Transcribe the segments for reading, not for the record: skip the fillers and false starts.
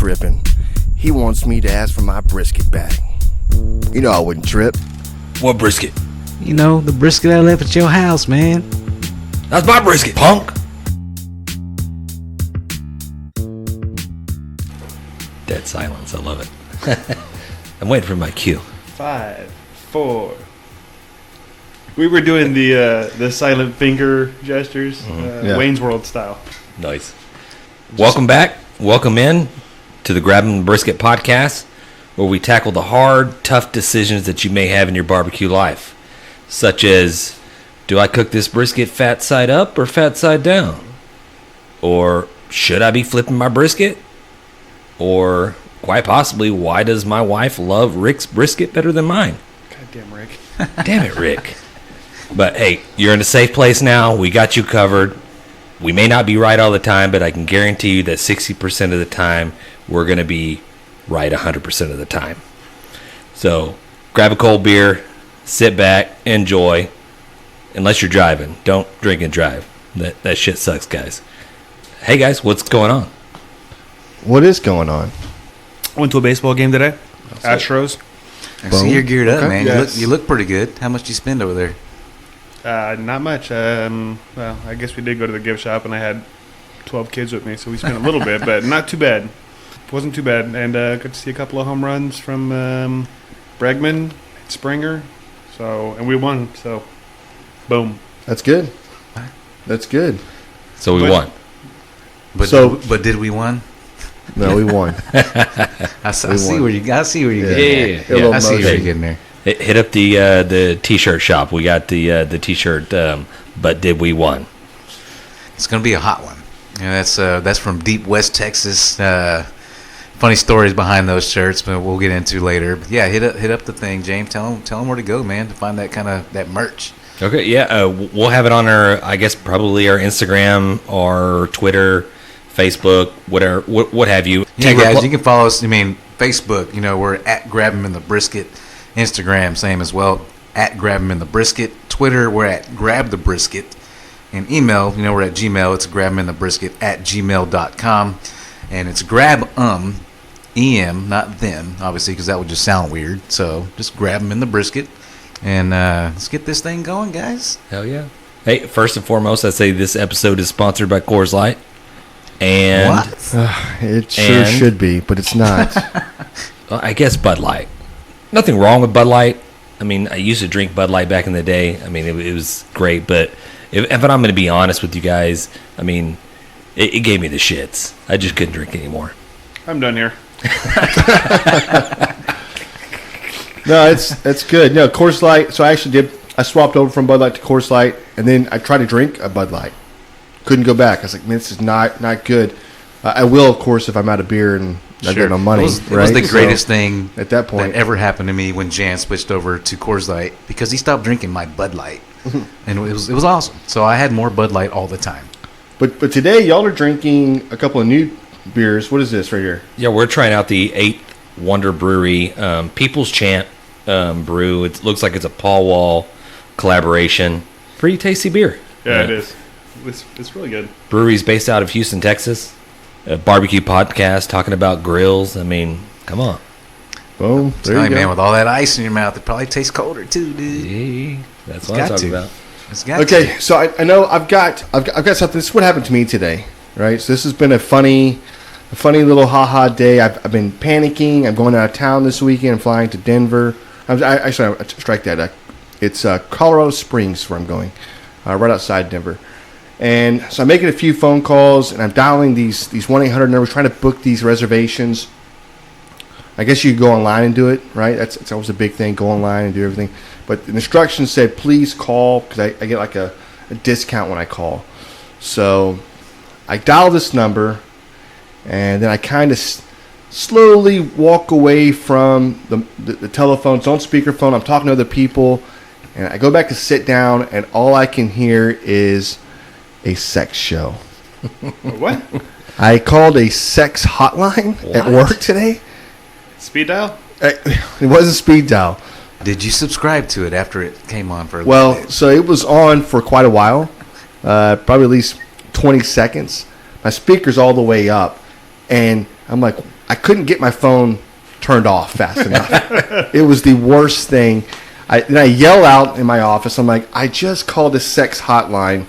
tripping. He wants me to ask for my brisket back. You know I wouldn't trip. What brisket? You know, the brisket I left at your house, man. That's my brisket, punk. Dead silence. I love it. I'm waiting for my cue. 5, 4. We were doing the silent finger gestures, Wayne's World style. Nice. Welcome back. Welcome in to the Grabbing the Brisket podcast, where we tackle the hard, tough decisions that you may have in your barbecue life, such as, do I cook this brisket fat side up or fat side down? Or should I be flipping my brisket? Or quite possibly, why does my wife love Rick's brisket better than mine? Goddamn, Rick. Damn it, Rick. But hey, you're in a safe place now. We got you covered. We may not be right all the time, but I can guarantee you that 60% of the time, we're going to be right 100% of the time. So grab a cold beer, sit back, enjoy. Unless you're driving. Don't drink and drive. That shit sucks, guys. Hey, guys, what's going on? What is going on? Went to a baseball game today. Astros. I see you're geared up, man. Yes. You look pretty good. How much do you spend over there? Not much. Well, I guess we did go to the gift shop, and I had 12 kids with me, so we spent a little bit, but not too bad. Wasn't too bad. And got to see a couple of home runs from Bregman, Springer, and we won. So, boom. That's good. That's good. So we won. But did we won? No, we won. I see where you getting. Yeah. I see where you're getting there. Hit up the T-shirt shop. We got the T-shirt, but did we won? It's gonna be a hot one. You know, that's from deep West Texas. Funny stories behind those shirts, but we'll get into later. But yeah, hit up the thing, James. Tell them where to go, man, to find that merch. Okay, yeah, we'll have it on our, I guess, probably our Instagram or Twitter, Facebook, whatever, what have you. Yeah, guys, you can follow us. I mean, Facebook. You know, we're at Grab 'em in the Brisket. Instagram, same as well, at Grab 'em in the Brisket. Twitter, we're at Grab the Brisket. And email, you know, we're at Gmail. It's grabeminthe at gmail.com. And it's grab EM, not them, obviously, because that would just sound weird. So just grab 'em in the brisket. And let's get this thing going, guys. Hell yeah. Hey, first and foremost, I'd say this episode is sponsored by Coors Light. And what? It sure should be, but it's not. I guess Bud Light. Nothing wrong with Bud Light. I mean, I used to drink Bud Light back in the day. I mean, it was great. But if I'm going to be honest with you guys, I mean, it gave me the shits. I just couldn't drink anymore. I'm done here. No, it's good. No, Coors Light. So I swapped over from Bud Light to Coors Light, and then I tried to drink a Bud Light. Couldn't go back. I was like, man, this is not good. I will, of course, if I'm out of beer and I get no money. It was the greatest thing at that point that ever happened to me when Jan switched over to Coors Light, because he stopped drinking my Bud Light, and it was awesome. So I had more Bud Light all the time. But today y'all are drinking a couple of new beers. What is this right here? Yeah, we're trying out the 8th Wonder Brewery People's Chant brew. It looks like it's a Paul Wall collaboration. Pretty tasty beer. Yeah, it is. It's really good. Brewery's based out of Houston, Texas. A barbecue podcast talking about grills. I mean, come on. Boom. There you go. Man, with all that ice in your mouth, it probably tastes colder too, dude. Yeah, that's what I'm talking about. Okay, so I know I've got something. This is what happened to me today, right? So this has been a funny little ha-ha day. I've been panicking. I'm going out of town this weekend. I'm flying to Denver. I strike that. It's Colorado Springs where I'm going, right outside Denver. And so I'm making a few phone calls, and I'm dialing these 1-800 numbers, trying to book these reservations. I guess you could go online and do it, right? It's always a big thing, go online and do everything. But the instructions said, please call, because I get like a discount when I call. So I dial this number, and then I kind of slowly walk away from the telephone. It's on speakerphone. I'm talking to other people, and I go back to sit down, and all I can hear is a sex show. What? I called a sex hotline at work today. Speed dial? It wasn't speed dial. Did you subscribe to it after it came on for a Well, little bit? so it was on for quite a while, probably at least 20 seconds. My speaker's all the way up, and I'm like, I couldn't get my phone turned off fast enough. It was the worst thing. I yell out in my office. I'm like, I just called a sex hotline.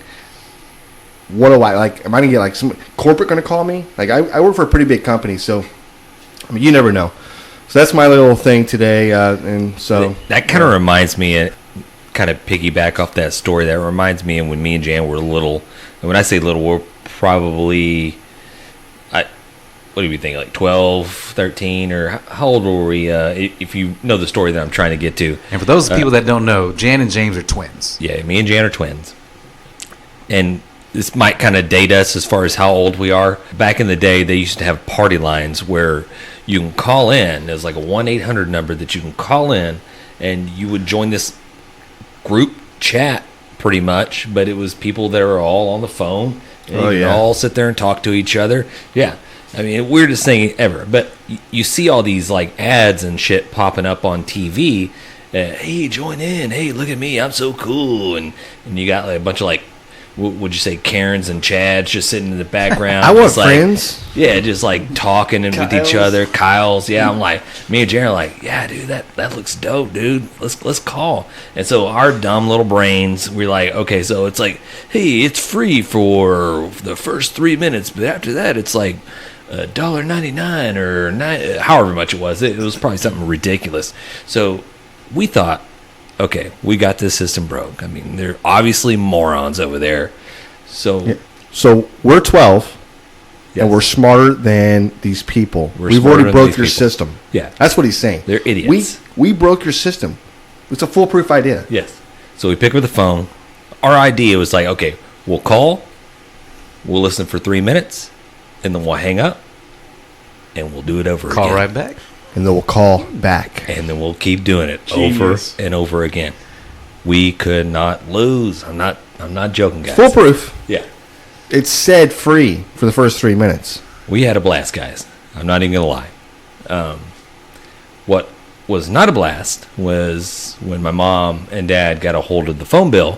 What do I like? Am I gonna get like some corporate gonna call me? Like I work for a pretty big company, so I mean you never know. So that's my little thing today, and so that kind of reminds me, kind of piggyback off that story. That reminds me of when me and Jan were little. And when I say little, we're probably, what do you think, like 12, 13, or how old were we? If you know the story that I'm trying to get to. And for those people that don't know, Jan and James are twins. Yeah, me and Jan are twins. And this might kind of date us as far as how old we are. Back in the day, they used to have party lines where you can call in. There's like a 1-800 number that you can call in, and you would join this group chat pretty much, but it was people that are all on the phone, and you can all sit there and talk to each other. Yeah. I mean, weirdest thing ever. But you see all these like ads and shit popping up on TV. Hey, join in. Hey, look at me. I'm so cool. And you got like a bunch of like, would you say Karens and Chads just sitting in the background? I want just friends. Like, yeah, just like talking and with each other. Kyle's. Yeah, I'm like, me and Jared are like, yeah, dude, that looks dope, dude. Let's call. And so our dumb little brains, we're like, okay, so it's like, hey, it's free for the first 3 minutes, but after that, it's like $1.99 or however much it was. It was probably something ridiculous. So we thought, okay, we got this system broke. I mean, they're obviously morons over there. So, so we're 12, yes. and we're smarter than these people. We've smarter already than broke these your people. system. Yeah. That's what he's saying. They're idiots. We broke your system. It's a foolproof idea. Yes. So we pick up the phone. Our idea was like, okay, we'll call, we'll listen for 3 minutes, and then we'll hang up, and we'll do it over again. Call right back. And then we'll call back. And then we'll keep doing it Genius. over and over again. We could not lose. I'm not joking, guys. Foolproof. Yeah. It said free for the first 3 minutes. We had a blast, guys. I'm not even going to lie. What was not a blast was when my mom and dad got a hold of the phone bill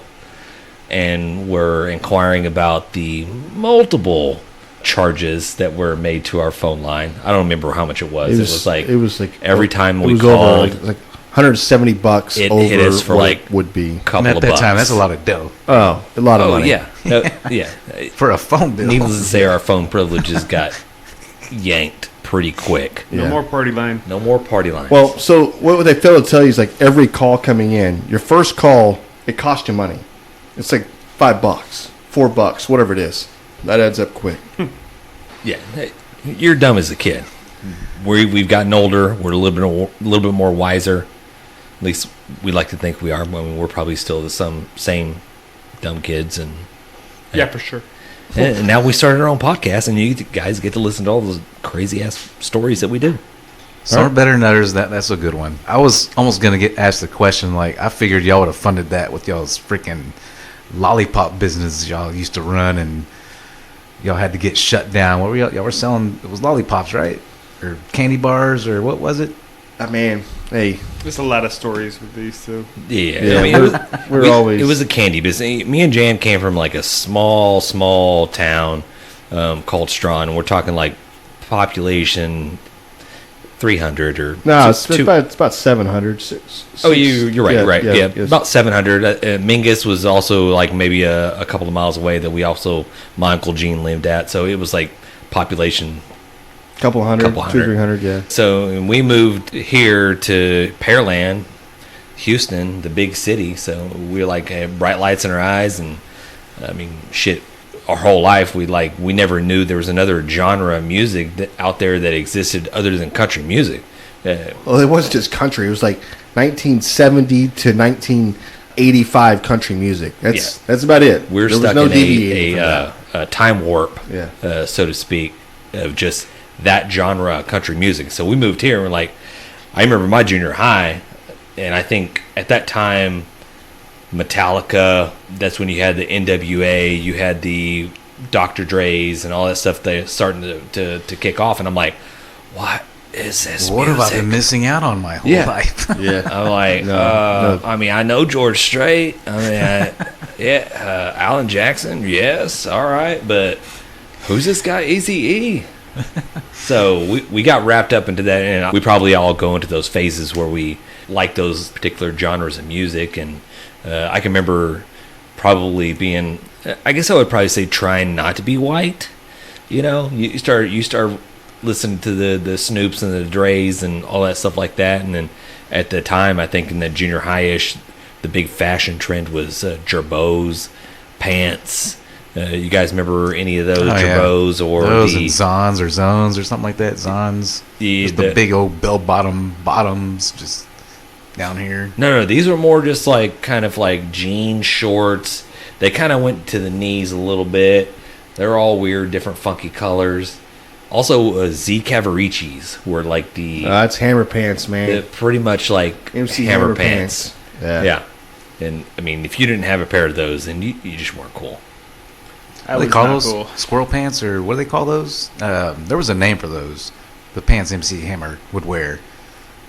and were inquiring about the multiple charges that were made to our phone line. I don't remember how much it was. It was like every time it we was called, over like $170 it over hit us for what like it would be. a couple And at of that bucks. time, that's a lot of dough Oh, a lot of Oh money. yeah, yeah. for a phone bill. Needless to say, our phone privileges got yanked pretty quick. Yeah. No more party line. No more party lines. Well, so what they fail to tell you is like every call coming in, your first call, it costs you money. It's like $5, $4, whatever it is. That adds up quick. yeah, you're dumb as a kid. We've gotten older. We're a little bit more wiser. At least we like to think we are. I mean, we're probably still the same dumb kids, and Yeah, for sure. and now we started our own podcast, and you guys get to listen to all those crazy ass stories that we do. Some are better than others. That's a good one. I was almost gonna get asked the question. Like, I figured y'all would have funded that with y'all's freaking lollipop business y'all used to run, and y'all had to get shut down. What were y'all were selling? It was lollipops, right? Or candy bars, or what was it? I mean, hey, There's a lot of stories with these two. Yeah, I mean, it was a candy business. Me and Jan came from like a small town called Strawn, and we're talking like population 300 or no, it's about 700. Oh, you're right, right. Yeah, yes. about 700. Mingus was also like maybe a couple of miles away that we also, my Uncle Gene lived at. So it was like population. Couple hundred, 200-300, yeah. So we moved here to Pearland, Houston, the big city. So we like had bright lights in our eyes, and I mean, shit. Our whole life, we never knew there was another genre of music out there that existed other than country music. Well, it wasn't just country. It was like 1970 to 1985 country music. That's about it. We're there stuck was no in a time warp, yeah. So to speak, of just that genre of country music. So we moved here, and we're like, I remember my junior high, and I think at that time, Metallica, that's when you had the NWA, you had the Dr. Dre's and all that stuff they starting to kick off, and I'm like, what is this What music? have I been missing out on my whole life? Yeah. I'm like, No. I mean, I know George Strait. I mean, Alan Jackson, yes, all right, but who's this guy, Eazy-E? So we got wrapped up into that, and we probably all go into those phases where we like those particular genres of music. And I can remember probably being, I guess I would probably say, trying not to be white. You know, you start listening to the Snoops and the Dre's and all that stuff like that. And then at the time, I think in the junior high-ish, the big fashion trend was Jerbo's pants. You guys remember any of those Jerbo's or those and Zons or Zones or something like that? Zons, the big old bell bottoms just down here. No, these were more just like kind of like jean shorts. They kind of went to the knees a little bit. They're all weird, different, funky colors. Also, Z Cavaricis were like the. That's hammer pants, man. Pretty much like MC hammer pants. Yeah. And I mean, if you didn't have a pair of those, then you just weren't cool. What do they call those? Cool. Squirrel pants, or what do they call those? There was a name for those. The pants MC Hammer would wear.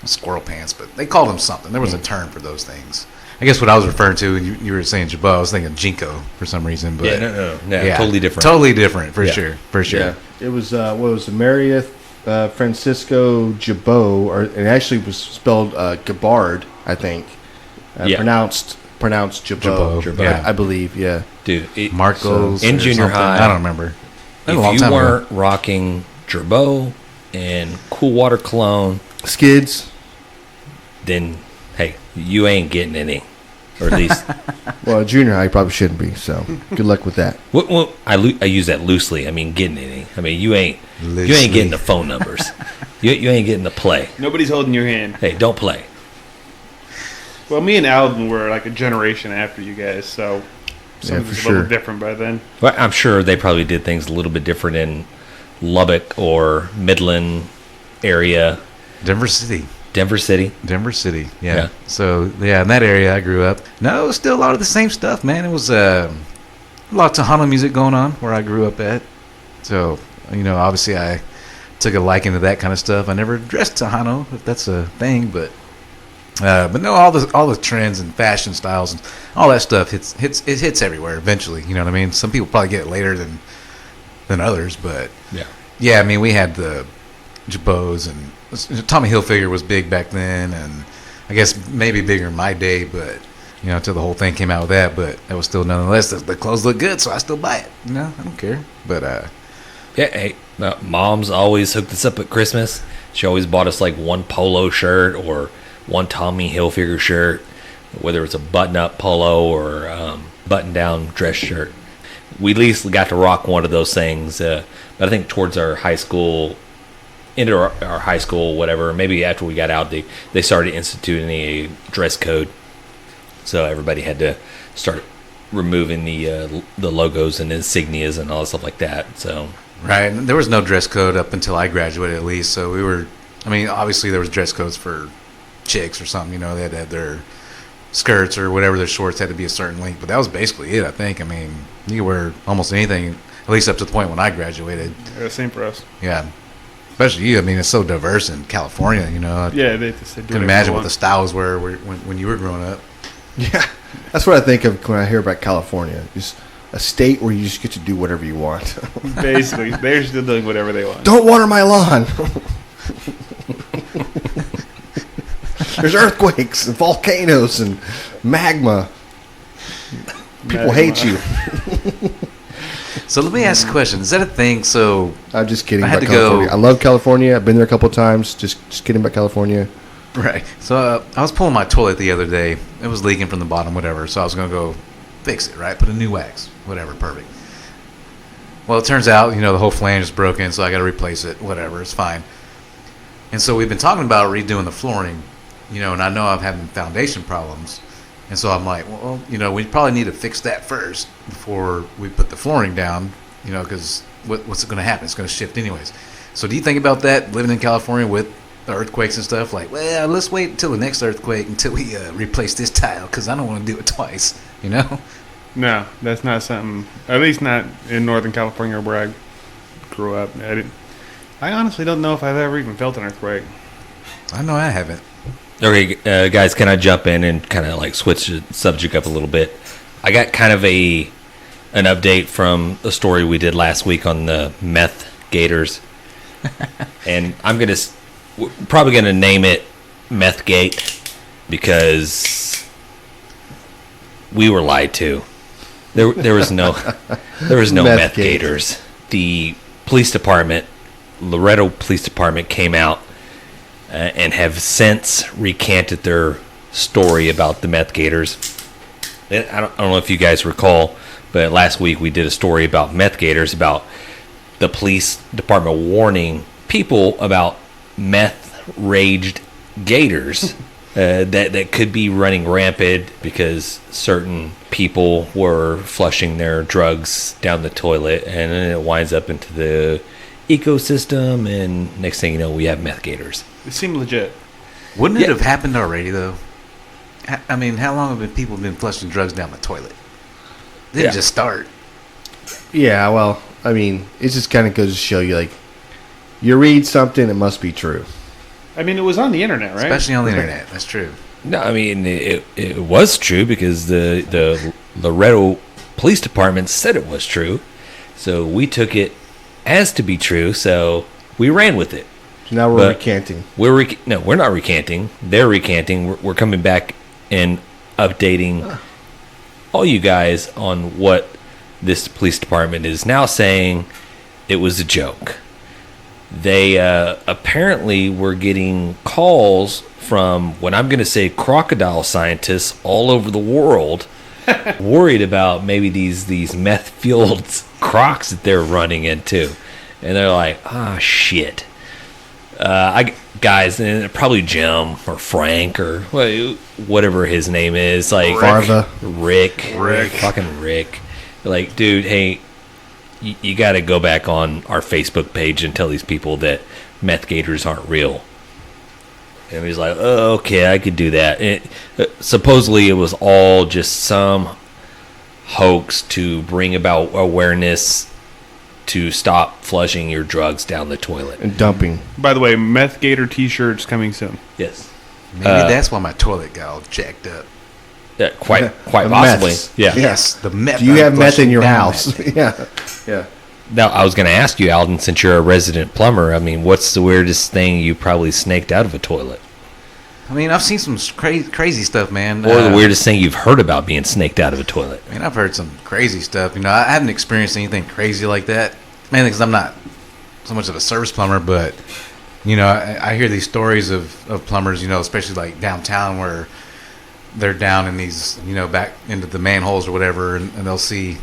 Squirrel pants, but they called them something. There was a term for those things. I guess what I was referring to, and you were saying Jabot, I was thinking Jinko for some reason. But no, totally different. Totally different, for sure. Yeah. It was, what was it, Marieth Francisco Jabot, and actually was spelled Gabbard, I think. Pronounced Jabot, I believe, yeah. Dude, Marcos in junior high, I don't remember. If you weren't rocking Jabot and Cool Water Cologne, Skids, then hey, you ain't getting any, or at least. Well, junior high you probably shouldn't be. So good luck with that. Well, I use that loosely. I mean, getting any. I mean, you ain't getting the phone numbers. you ain't getting the play. Nobody's holding your hand. Hey, don't play. Well, me and Alden were like a generation after you guys, so something was a little different by then. Well, I'm sure they probably did things a little bit different in Lubbock or Midland area. Denver City, yeah. So, in that area I grew up. No, it was still a lot of the same stuff, man. It was a lot of Tejano music going on where I grew up at. So, obviously I took a liking to that kind of stuff. I never dressed Tejano, if that's a thing, but no, all the trends and fashion styles and all that stuff hits everywhere eventually. You know what I mean? Some people probably get it later than others, but I mean, we had the Jabos, and Tommy Hilfiger was big back then, and I guess maybe bigger in my day, but until the whole thing came out with that, but that was still nonetheless the clothes look good, so I still buy it. I don't care, but hey, Mom's always hooked us up at Christmas. She always bought us like one polo shirt or one Tommy Hilfiger shirt, whether it's a button-up polo or button-down dress shirt. We at least got to rock one of those things. But I think towards our high school, into our high school, whatever, maybe after we got out, they started instituting a dress code. So everybody had to start removing the logos and insignias and all stuff like that. So right, there was no dress code up until I graduated, at least. So we were. I mean, obviously there was dress codes for chicks or something, they had to have their skirts or whatever, their shorts had to be a certain length, but that was basically it, I think. I mean, you could wear almost anything, at least up to the point when I graduated. Same for us. Yeah, especially you. I mean, it's so diverse in California, Yeah, they can imagine what the styles were when you were growing up. Yeah, that's what I think of when I hear about California. Just a state where you just get to do whatever you want. Basically, they're still doing whatever they want. Don't water my lawn. There's earthquakes and volcanoes and magma. People hate you. So let me ask a question. Is that a thing? So I'm just kidding about California. I love California. I've been there a couple of times. Just kidding about California. Right. So I was pulling my toilet the other day. It was leaking from the bottom, whatever. So I was going to go fix it, right? Put a new wax, whatever. Perfect. Well, it turns out, the whole flange is broken, so I got to replace it. Whatever. It's fine. And so we've been talking about redoing the flooring. And I know I'm having foundation problems. And so I'm like, well, we probably need to fix that first before we put the flooring down, because what's going to happen? It's going to shift anyways. So do you think about that, living in California with the earthquakes and stuff? Like, well, let's wait until the next earthquake until we replace this tile, because I don't want to do it twice, No, that's not something, at least not in Northern California where I grew up. I honestly don't know if I've ever even felt an earthquake. I know I haven't. Okay, guys, can I jump in and kind of like switch the subject up a little bit? I got kind of an update from a story we did last week on the meth gators. And we're probably gonna name it Methgate because we were lied to. There was no meth gators. The police department, Loretto Police Department, came out and have since recanted their story about the meth gators. I don't know if you guys recall, but last week we did a story about meth gators, about the police department warning people about meth-raged gators that could be running rampant because certain people were flushing their drugs down the toilet, and then it winds up into the ecosystem, and next thing you know, we have meth gators. It seemed legit. Wouldn't it have happened already, though? I mean, how long have people been flushing drugs down the toilet? Didn't just start. Yeah, well, I mean, it just kind of goes to show you, like, you read something, it must be true. I mean, it was on the internet, right? Especially on the internet. That's true. No, I mean, it was true because the Loretto Police Department said it was true. So we took it as to be true, so we ran with it. So now we're recanting. No, we're not recanting. They're recanting. We're coming back and updating all you guys on what this police department is now saying it was a joke. They apparently were getting calls from, what I'm going to say, crocodile scientists all over the world worried about maybe these meth-fueled crocs that they're running into. And they're like, shit. Guys, and probably Jim or Frank or whatever his name is. Like Rick. Fucking Rick. Like, dude, hey, you got to go back on our Facebook page and tell these people that meth gators aren't real. And he's like, oh, okay, I could do that. Supposedly it was all just some hoax to bring about awareness to stop flushing your drugs down the toilet. And dumping. By the way, Meth Gator t-shirts coming soon. Yes. Maybe that's why my toilet got all jacked up. Yeah, quite possibly. Meths. Yeah. Yes, the meth. Do you have meth in your down house? that. Yeah. Now, I was going to ask you, Alden, since you're a resident plumber, I mean, what's the weirdest thing you probably snaked out of a toilet? I mean, I've seen some crazy stuff, man. Or the weirdest thing you've heard about being snaked out of a toilet? I mean, I've heard some crazy stuff. You know, I haven't experienced anything crazy like that, mainly because I'm not so much of a service plumber, but, you know, I hear these stories of plumbers, you know, especially like downtown where they're down in these, you know, back into the manholes or whatever, and they'll just see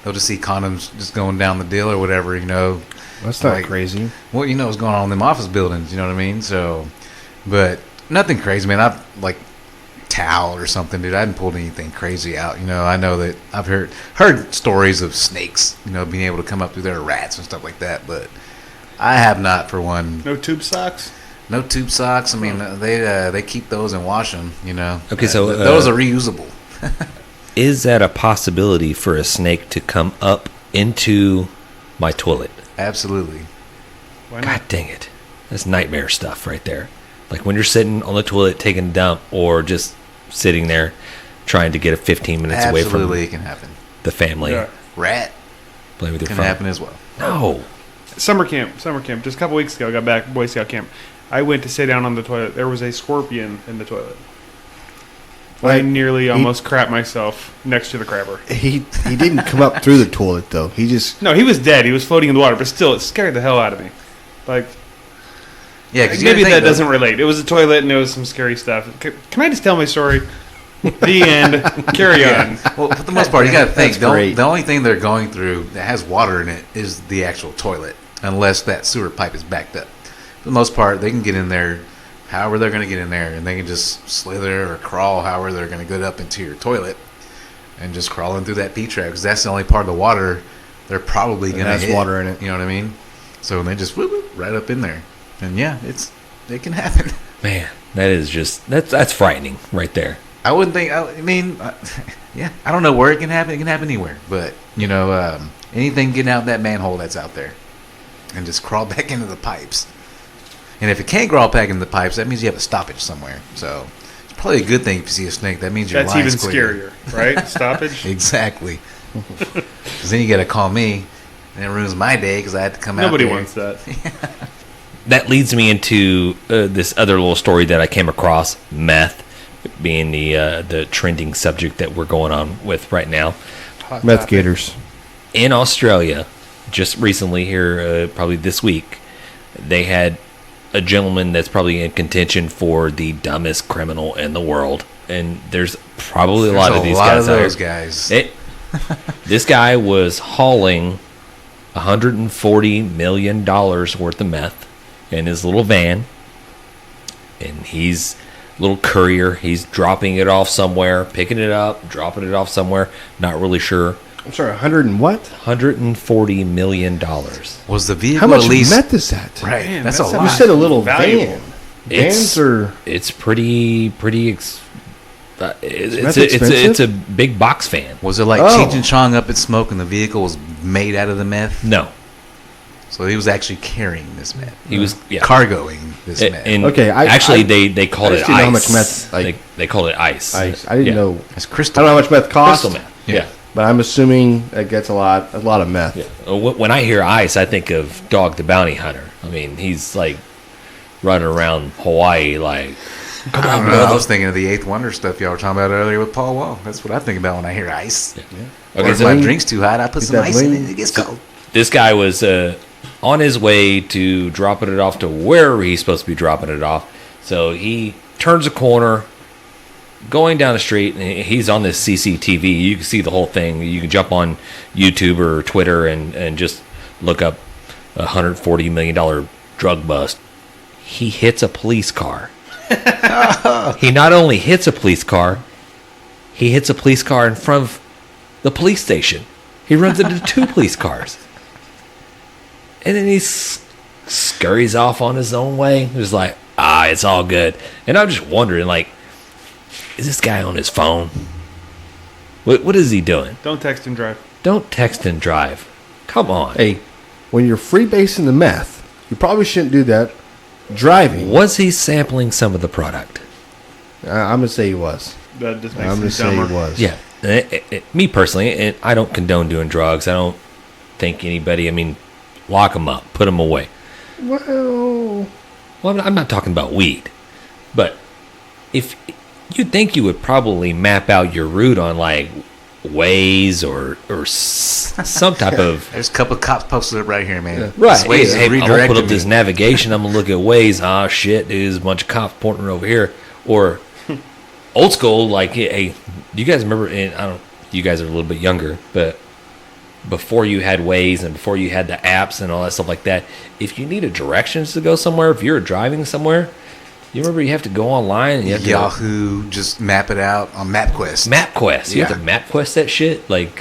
condoms just going down the deal or whatever, you know. That's not crazy. Well, you know what's going on in them office buildings, you know what I mean? So, but nothing crazy, man. I've, like, towel or something, dude. I hadn't pulled anything crazy out, you know. I know that I've heard stories of snakes, you know, being able to come up through their rats and stuff like that, but I have not, for one. No tube socks? No tube socks. I mean, they keep those and wash them, you know. Okay, so those are reusable. Is that a possibility for a snake to come up into my toilet? Absolutely. Why not? God dang it. That's nightmare stuff right there. Like when you're sitting on the toilet taking a dump or just sitting there trying to get a 15 minutes away from Absolutely, it can happen. the family. Yeah. Rat Play with your can phone. happen as well. No. Summer camp. Just a couple weeks ago, I got back, Boy Scout camp. I went to sit down on the toilet. There was a scorpion in the toilet. I nearly almost crapped myself next to the crabber. He didn't come up through the toilet, though. He just... No, he was dead. He was floating in the water, but still, it scared the hell out of me. Like, Yeah, because maybe that doesn't relate. It was a toilet and it was some scary stuff. Can I just tell my story? The end. Carry on. Well, for the most part, you got to think. That's great. The only thing they're going through that has water in it is the actual toilet, unless that sewer pipe is backed up. For the most part, they can get in there however they're going to get in there, and they can just slither or crawl however they're going to get up into your toilet and just crawl in through that P-trap, because that's the only part of the water they're probably going to hit. has water in it. You know what I mean? So they just whoop, whoop, right up in there. And yeah, it can happen. Man, that is just... That's frightening right there. I wouldn't think. Yeah, I don't know where it can happen. It can happen anywhere. But you know, anything getting out that manhole that's out there, and just crawl back into the pipes. And if it can't crawl back into the pipes, that means you have a stoppage somewhere. So it's probably a good thing if you see a snake. That means your That's line's even clear. scarier, right? Stoppage. Exactly. Because then you got to call me, And it ruins my day because I had to come out Nobody there. wants that. That leads me into this other little story that I came across, meth being the trending subject that we're going on with right now. Hot Meth topic. gators. In Australia, just recently here, probably this week, they had a gentleman that's probably in contention for the dumbest criminal in the world. And there's probably a lot of these guys out those here. guys. This guy was hauling $140 million worth of meth in his little van. And he's a little courier. He's dropping it off somewhere, picking it up, dropping it off somewhere. Not really sure. I'm sorry, 100 and what? $140 million. Was the vehicle How much at least meth is that? right? Man, that's that's a a lot. You said a little Valuable. van. Vans are... It's pretty meth it's a big box fan. Was it like Oh. Cheech and Chong Up in Smoke and the vehicle was made out of the meth? No, So he was actually carrying this meth. he was Cargoing this meth. And Okay, actually they called I it just didn't ice. know how much meth, like- they called it ice. I didn't Yeah. know... That's I crystal. don't know how much meth costs, Crystal meth. Yeah. but I'm assuming it gets a lot of meth. Yeah. When I hear ice, I think of Dog the Bounty Hunter. I mean, he's like running around Hawaii like, I don't know. I was thinking of the Eighth Wonder stuff y'all were talking about earlier with Paul Wall. That's what I think about when I hear ice. Or okay, if so my drink's too hot, I put Is some that ice in lean? it. It gets cold. this guy was on his way to dropping it off to wherever he's supposed to be dropping it off. So he turns a corner, going down the street, and he's on this CCTV. You can see the whole thing. You can jump on YouTube or Twitter and just look up $140 million drug bust. He hits a police car. He not only hits a police car, he hits a police car in front of the police station. He runs into two police cars. And then he scurries off on his own way. Just like, it's all good. And I'm just wondering, like, is this guy on his phone? What is he doing? Don't text and drive. Don't text and drive. Come on. Hey, when you're freebasing the meth, you probably shouldn't do that driving. Was he sampling some of the product? I'm going to say he was. That just I'm makes going to me say dumber. he was. Yeah. Me personally, and I don't condone doing drugs. I don't think anybody, I mean, lock them up, put them away. Well, I'm not talking about weed. But if you'd think you would probably map out your route on like Waze or some type of... There's a couple of cops posted up right here, man. Right. This Waze Hey, I'm going to redirected put up me. this navigation. I'm going to look at Waze. Oh, shit, dude, there's a bunch of cops pointing over here. Or old school, like, hey, do you guys remember, and I don't, you guys are a little bit younger, but before you had Waze and before you had the apps and all that stuff like that, if you needed directions to go somewhere, if you're driving somewhere, you remember you have to go online and you have to Yahoo, just map it out on MapQuest. MapQuest. You have to Yeah. MapQuest that shit. Like,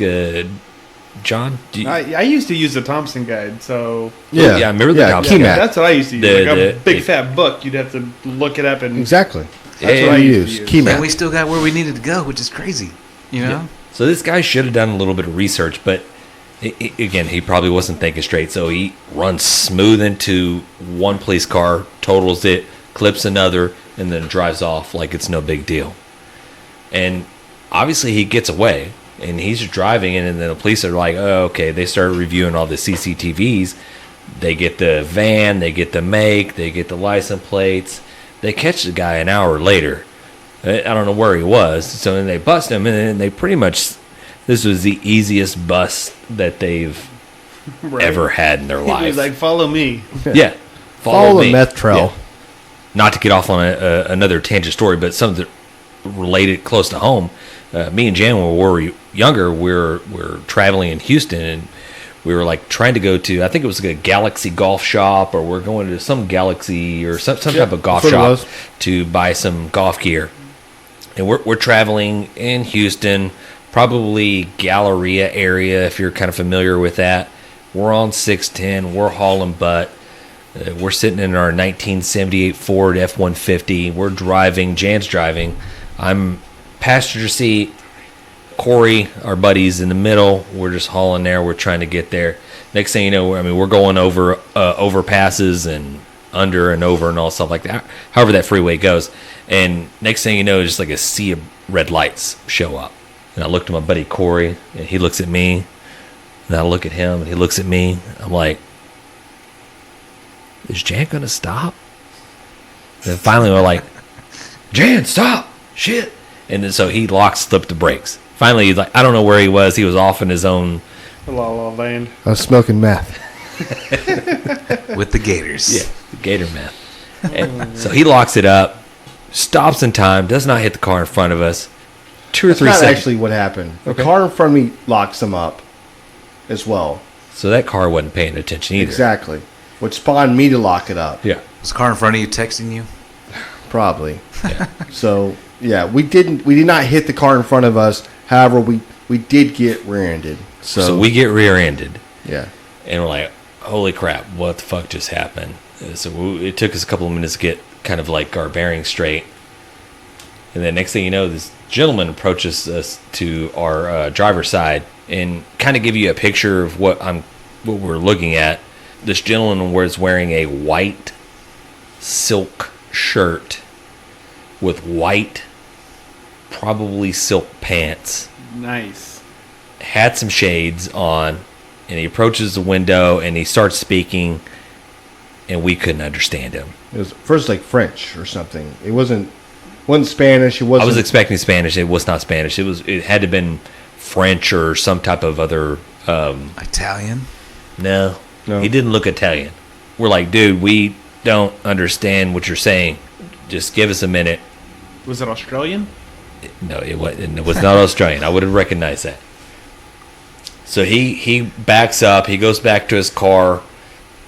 John, do you, I used to use the Thompson guide, so yeah. Yeah, I remember the yeah, Thompson key guide. map. that's what I used to use. The- Like a the- big the- fat book, you'd have to look it up and Exactly. That's Yeah, what I I use. used to Key use. map. And we still got where we needed to go, which is crazy. You know? Yeah. So this guy should have done a little bit of research, but again, he probably wasn't thinking straight. So he runs smooth into one police car, totals it, clips another, and then drives off like it's no big deal. And obviously he gets away, and he's driving, and then the police are like, oh, okay. They start reviewing all the CCTVs. They get the van, they get the make, they get the license plates. They catch the guy an hour later. I don't know where he was. So then they bust him, and then they pretty much, this was the easiest bust that they've Right. ever had in their He life. was like, "Follow me." Yeah. Follow the me. meth trail. Yeah. Not to get off on another tangent story, but something related close to home. Me and Jan, when we were younger, we're traveling in Houston, and we were like trying to go to, I think it was like a Galaxy golf shop, or we're going to some Galaxy or some type of golf that's what it shop was. to buy some golf gear. And we're traveling in Houston, probably Galleria area, if you're kind of familiar with that. We're on 610. We're hauling butt. We're sitting in our 1978 Ford F-150. We're driving. Jan's driving. I'm passenger seat. Corey, our buddy's in the middle. We're just hauling there. We're trying to get there. Next thing you know, I mean, we're going over overpasses and under and over and all stuff like that. However that freeway goes. And next thing you know, just like a sea of red lights show up. And I looked at my buddy Corey, and he looks at me, And I look at him, and he looks at me. I'm like, is Jan going to stop? And then finally, we're like, Jan, stop! Shit! And then so he slipped the brakes. Finally, he's like, I don't know where he was. He was off in his own... La La Land. I was smoking meth. With the gators. Yeah, the gator meth. And so he locks it up, stops in time, does not hit the car in front of us. 2 or 3 That's not seconds. actually what happened. The Okay. car in front of me locks him up as well. So that car wasn't paying attention either. Exactly. Which spawned me to lock it up. Yeah. Was the car in front of you texting you? Probably. Yeah. So, yeah, we did not hit the car in front of us. However, we did get rear-ended. So we get rear-ended, Yeah. and we're like, holy crap, what the fuck just happened? So it took us a couple of minutes to get kind of like our bearings straight. And then next thing you know, this gentleman approaches us to our driver's side and kind of give you a picture of what we're looking at. This gentleman was wearing a white silk shirt with white, probably silk pants. Nice. Had some shades on, and he approaches the window and he starts speaking, and we couldn't understand him. It was first like French or something. It wasn't Spanish. It wasn't. I was expecting Spanish. It was not Spanish. It had to have been French or some type of other. Italian? No, No. he didn't look Italian. We're like, dude, we don't understand what you're saying. Just give us a minute. Was it Australian? No, it was not Australian. I would have recognized that. So he backs up. He goes back to his car.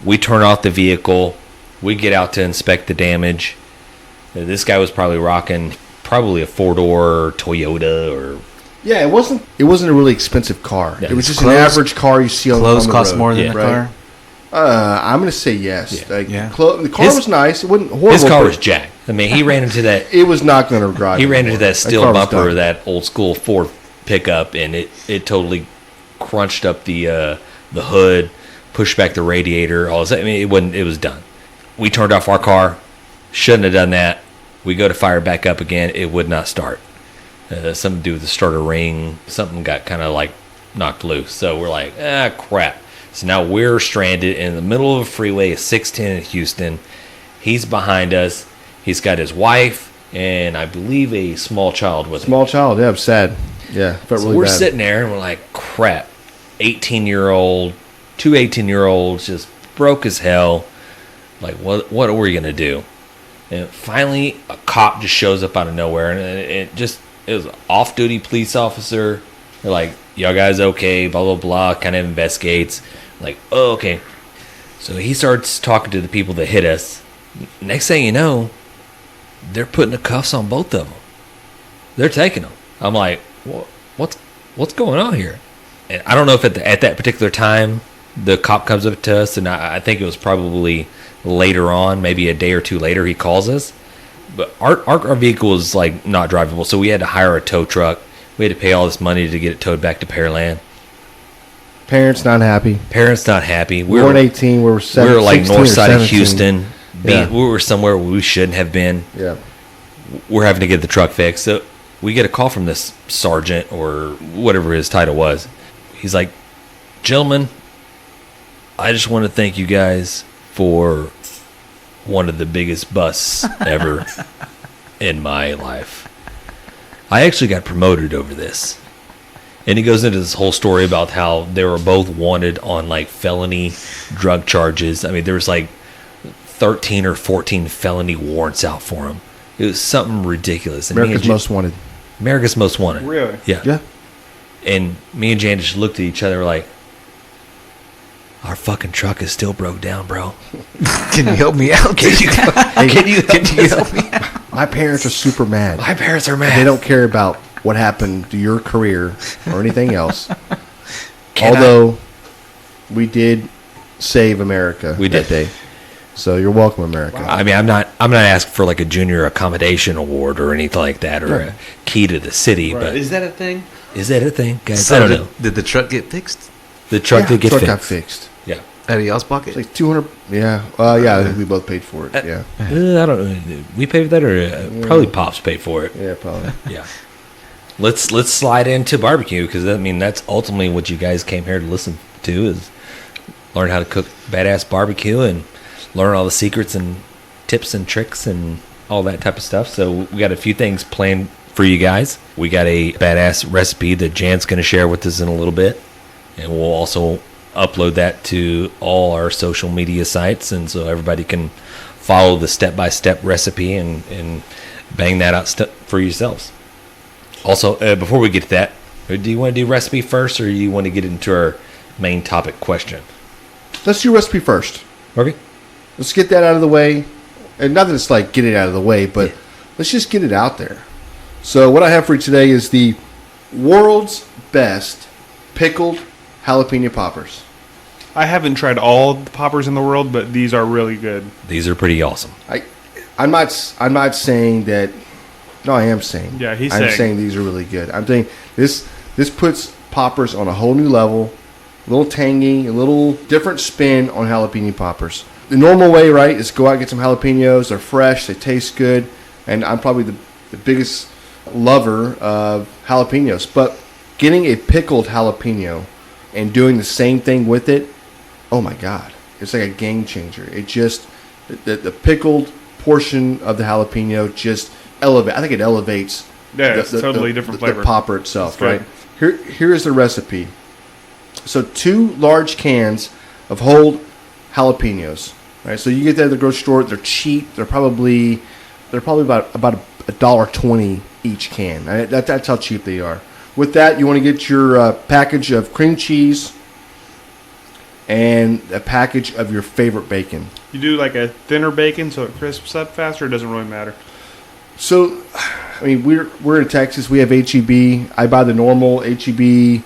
We turn off the vehicle. We get out to inspect the damage. This guy was probably rocking a 4-door Toyota or... Yeah, it wasn't a really expensive car. Yeah. It was just Clothes- an average car you see on the road. Clothes cost more than Yeah. the Right. car? I'm going to say yes. Yeah. Like, Yeah. the car was nice. It wasn't horrible. His car but was jacked. I mean, he ran into that... It was not going to drive. He ran anymore. into that steel car was bumper done. of that old school Ford pickup, and it totally crunched up the hood, pushed back the radiator. All that. I mean, it was done. We turned off our car. Shouldn't have done that. We go to fire back up again. It would not start. Something to do with the starter ring. Something got kind of like knocked loose. So we're like, crap. So now we're stranded in the middle of a freeway, a 610 in Houston. He's behind us. He's got his wife and I believe a small child with him. Small child. Yeah, I'm sad. Yeah, felt So really we're bad. sitting there and we're like, crap. 18-year-old, 2 18-year-olds just broke as hell. Like, what are we going to do? And finally, a cop just shows up out of nowhere. And it was an off-duty police officer. They're like, y'all guys okay? Blah, blah, blah. Kind of investigates. Like, oh, okay. So he starts talking to the people that hit us. Next thing you know, they're putting the cuffs on both of them. They're taking them. I'm like, what's going on here? And I don't know if at that particular time the cop comes up to us, and I think it was probably later on, maybe a day or two later, he calls us. But our vehicle was like not drivable, so we had to hire a tow truck. We had to pay all this money to get it towed back to Pearland. Parents not happy. Parents not happy. We weren't 18. We were 17. We were like 16 or north side of 17. Houston. Yeah. We were somewhere where we shouldn't have been. Yeah. We're having to get the truck fixed. So we get a call from this sergeant or whatever his title was. He's like, gentlemen, I just want to thank you guys for one of the biggest busts ever in my life. I actually got promoted over this. And he goes into this whole story about how they were both wanted on like felony drug charges. I mean, there was like 13 or 14 felony warrants out for him. It was something ridiculous. And me America's and Most Wanted. America's Most Wanted. Really? Yeah. Yeah. And me and Jan just looked at each other like, our fucking truck is still broke down, bro. Can you help me out? Can you help me out? My parents are super mad. My parents are mad. They don't care about what happened to your career or anything else. Can Although we did save America We that did. day. So you're welcome, America. I mean, I'm not asking for like a junior accommodation award or anything like that, or Right. a key to the city. But Is that a thing? is that a thing, guys? So I don't know. did the truck get fixed? The truck did get truck fixed. got fixed. Yeah. Out of y'all's pocket? It's like 200. Yeah. Yeah. I think we both paid for it. Yeah. I don't know. We paid for that, or probably Pops paid for it. Yeah. Probably. Yeah. Let's slide into barbecue, because I mean that's ultimately what you guys came here to listen to is learn how to cook badass barbecue and learn all the secrets and tips and tricks and all that type of stuff. So we got a few things planned for you guys. We got a badass recipe that Jan's going to share with us in a little bit. And we'll also upload that to all our social media sites. And so everybody can follow the step-by-step recipe and bang that out for yourselves. Also, before we get to that, do you want to do recipe first or do you want to get into our main topic question? Let's do recipe first. Okay. Let's get that out of the way. And not that it's like get it out of the way, but let's just get it out there. So what I have for you today is the world's best pickled jalapeno poppers. I haven't tried all the poppers in the world, but these are really good. These are pretty awesome. I'm not saying that. No, I am saying. Yeah, I'm saying these are really good. I'm saying this puts poppers on a whole new level. A little tangy, a little different spin on jalapeno poppers. The normal way, right, is go out and get some jalapenos. They're fresh. They taste good. And I'm probably the biggest lover of jalapenos. But getting a pickled jalapeno and doing the same thing with it, oh, my God. It's like a game changer. It just, the pickled portion of the jalapeno just elevates. I think it elevates it's totally different flavor. The popper itself, right? Here is the recipe. So 2 large cans of whole jalapenos. Right, so you get that at the grocery store. They're cheap. They're probably about $1.20 each can. Right? That's how cheap they are. With that, you want to get your package of cream cheese and a package of your favorite bacon. You do like a thinner bacon so it crisps up faster. It doesn't really matter. So, I mean, we're in Texas. We have HEB. I buy the normal HEB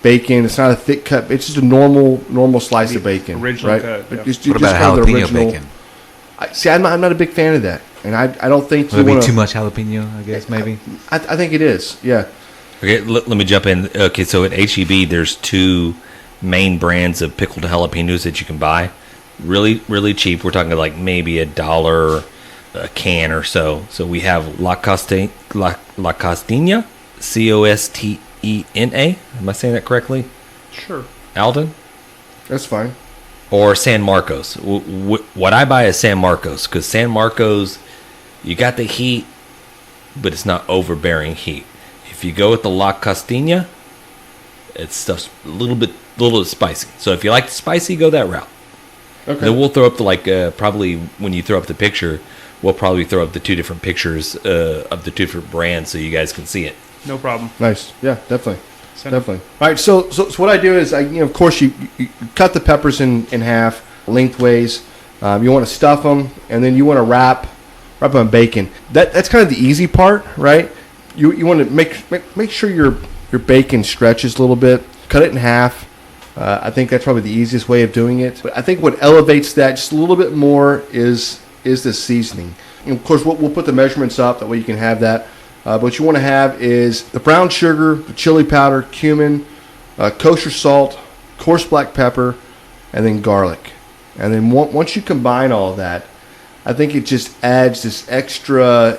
bacon. It's not a thick cut. It's just a normal slice of bacon. Original right? cut. Yeah. What about jalapeno bacon? I'm not a big fan of that, and I don't think Would it be too much jalapeno? I guess maybe. I think it is. Yeah. Okay, let me jump in. Okay, so at HEB, there's 2 main brands of pickled jalapenos that you can buy. Really, really cheap. We're talking like maybe $1 a can or so. So we have La Costena, Costena. Am I saying that correctly? Sure. Alden? That's fine. Or San Marcos. What I buy is San Marcos because San Marcos, you got the heat, but it's not overbearing heat. If you go with the La Costena, it's stuff's a little bit spicy. So if you like the spicy, go that route. Okay. Then we'll throw up probably when you throw up the picture, we'll probably throw up the 2 different pictures of the 2 different brands so you guys can see it. No problem. Nice. Yeah, definitely. Definitely. All right, so what I do is, of course, you cut the peppers in half lengthways. You want to stuff them, and then you want to wrap them in bacon. That's kind of the easy part, right? You want to make sure your bacon stretches a little bit. Cut it in half. I think that's probably the easiest way of doing it. But I think what elevates that just a little bit more is the seasoning. And of course, we'll put the measurements up. That way you can have that. But what you want to have is the brown sugar, the chili powder, cumin, kosher salt, coarse black pepper, and then garlic. And then once you combine all of that, I think it just adds this extra.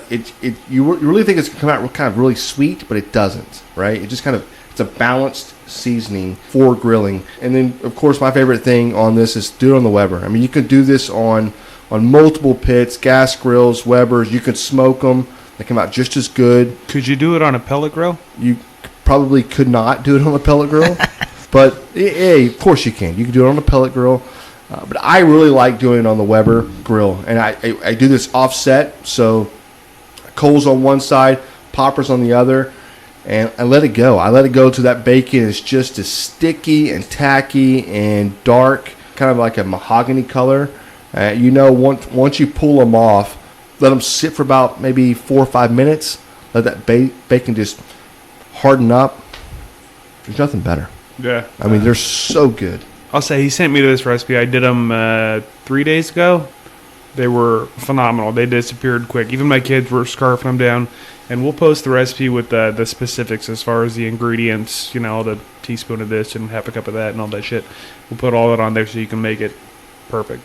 You really think it's going to come out kind of really sweet, but it doesn't, right? It just kind of, it's a balanced seasoning for grilling. And then, of course, my favorite thing on this is do it on the Weber. I mean, you can do this on multiple pits, gas grills, Webers. You can smoke them. They come out just as good. Could you do it on a pellet grill? You probably could not do it on a pellet grill. But, hey, of course you can. You can do it on a pellet grill. But I really like doing it on the Weber grill. And I do this offset. So coals on one side, poppers on the other. And I let it go. I let it go to that bacon is just as sticky and tacky and dark, kind of like a mahogany color. Once you pull them off, let them sit for about maybe 4 or 5 minutes. Let that bacon just harden up. There's nothing better. Yeah. I mean, they're so good. I'll say he sent me this recipe. I did them 3 days ago. They were phenomenal. They disappeared quick. Even my kids were scarfing them down. And we'll post the recipe with the specifics as far as the ingredients, the teaspoon of this and half a cup of that and all that shit. We'll put all that on there so you can make it perfect.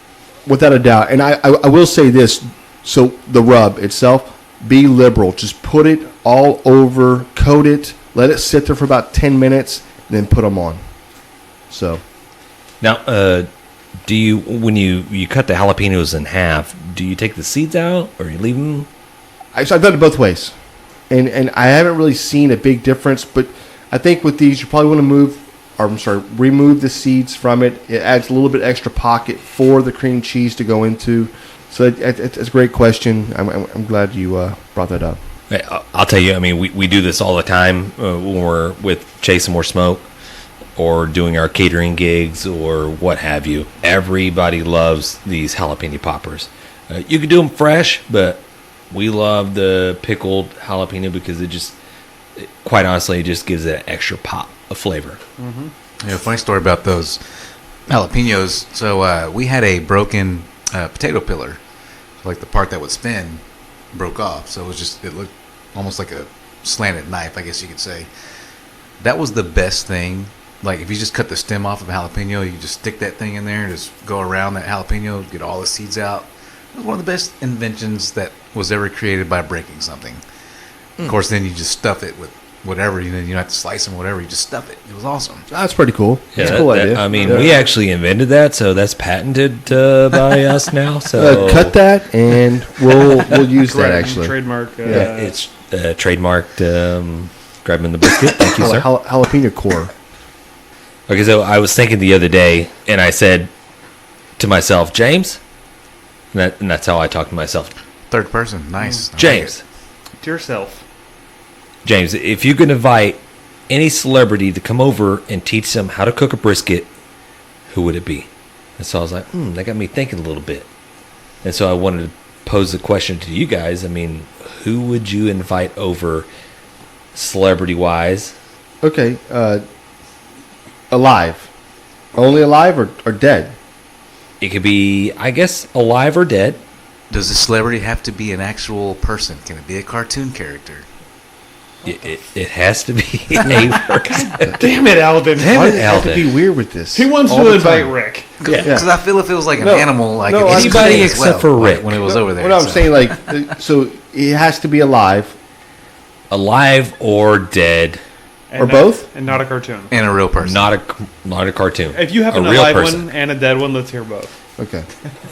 Without a doubt. And I will say this. So the rub itself, be liberal. Just put it all over, coat it, let it sit there for about 10 minutes, and then put them on. So Now, do you when you cut the jalapenos in half? Do you take the seeds out or you leave them? I've done it both ways, and I haven't really seen a big difference. But I think with these, you probably want to remove the seeds from it. It adds a little bit extra pocket for the cream cheese to go into. So it's a great question. I'm glad you brought that up. I'll tell you. I mean, we do this all the time when we're with Chasing More Smoke or doing our catering gigs or what have you. Everybody loves these jalapeno poppers. You can do them fresh, but we love the pickled jalapeno because quite honestly, it just gives it an extra pop of flavor. Mm-hmm. Yeah, funny story about those jalapenos. So we had a broken potato pillar. Like the part that would spin broke off. So it looked almost like a slanted knife, I guess you could say. That was the best thing. Like if you just cut the stem off of a jalapeno, you just stick that thing in there and just go around that jalapeno, get all the seeds out. It was one of the best inventions that was ever created by breaking something. Of course, then you just stuff it with whatever. You don't have to slice them, whatever. You just stuff it. It was awesome. That's pretty cool. Yeah, that's a cool idea. I mean, we actually invented that, so that's patented by us now. So cut that, and we'll use that actually. Trademark. It's trademarked. Grab 'em in the brisket. Thank you, sir. Jalapeno core. Okay, so I was thinking the other day, and I said to myself, James, and that's how I talk to myself. Third person. Nice. James. To yourself. James, if you could invite any celebrity to come over and teach them how to cook a brisket, who would it be? And so I was like, that got me thinking a little bit. And so I wanted to pose the question to you guys. I mean, who would you invite over celebrity-wise? Okay. Alive. Only alive or dead? It could be, I guess, alive or dead. Does the celebrity have to be an actual person? Can it be a cartoon character? It has to be a person. Damn it, Alden. Why do you have to be weird with this? He wants all to the invite time? Rick. Because I feel if it was like an No. animal, like No, it's anybody cooking as except for like Rick. when it was over there. What I'm saying, like, so it has to be alive. Alive or dead. And Or not- both? And not a cartoon. And a real person. Not a cartoon. If you have a an real alive person. one and a dead one, let's hear both. Okay.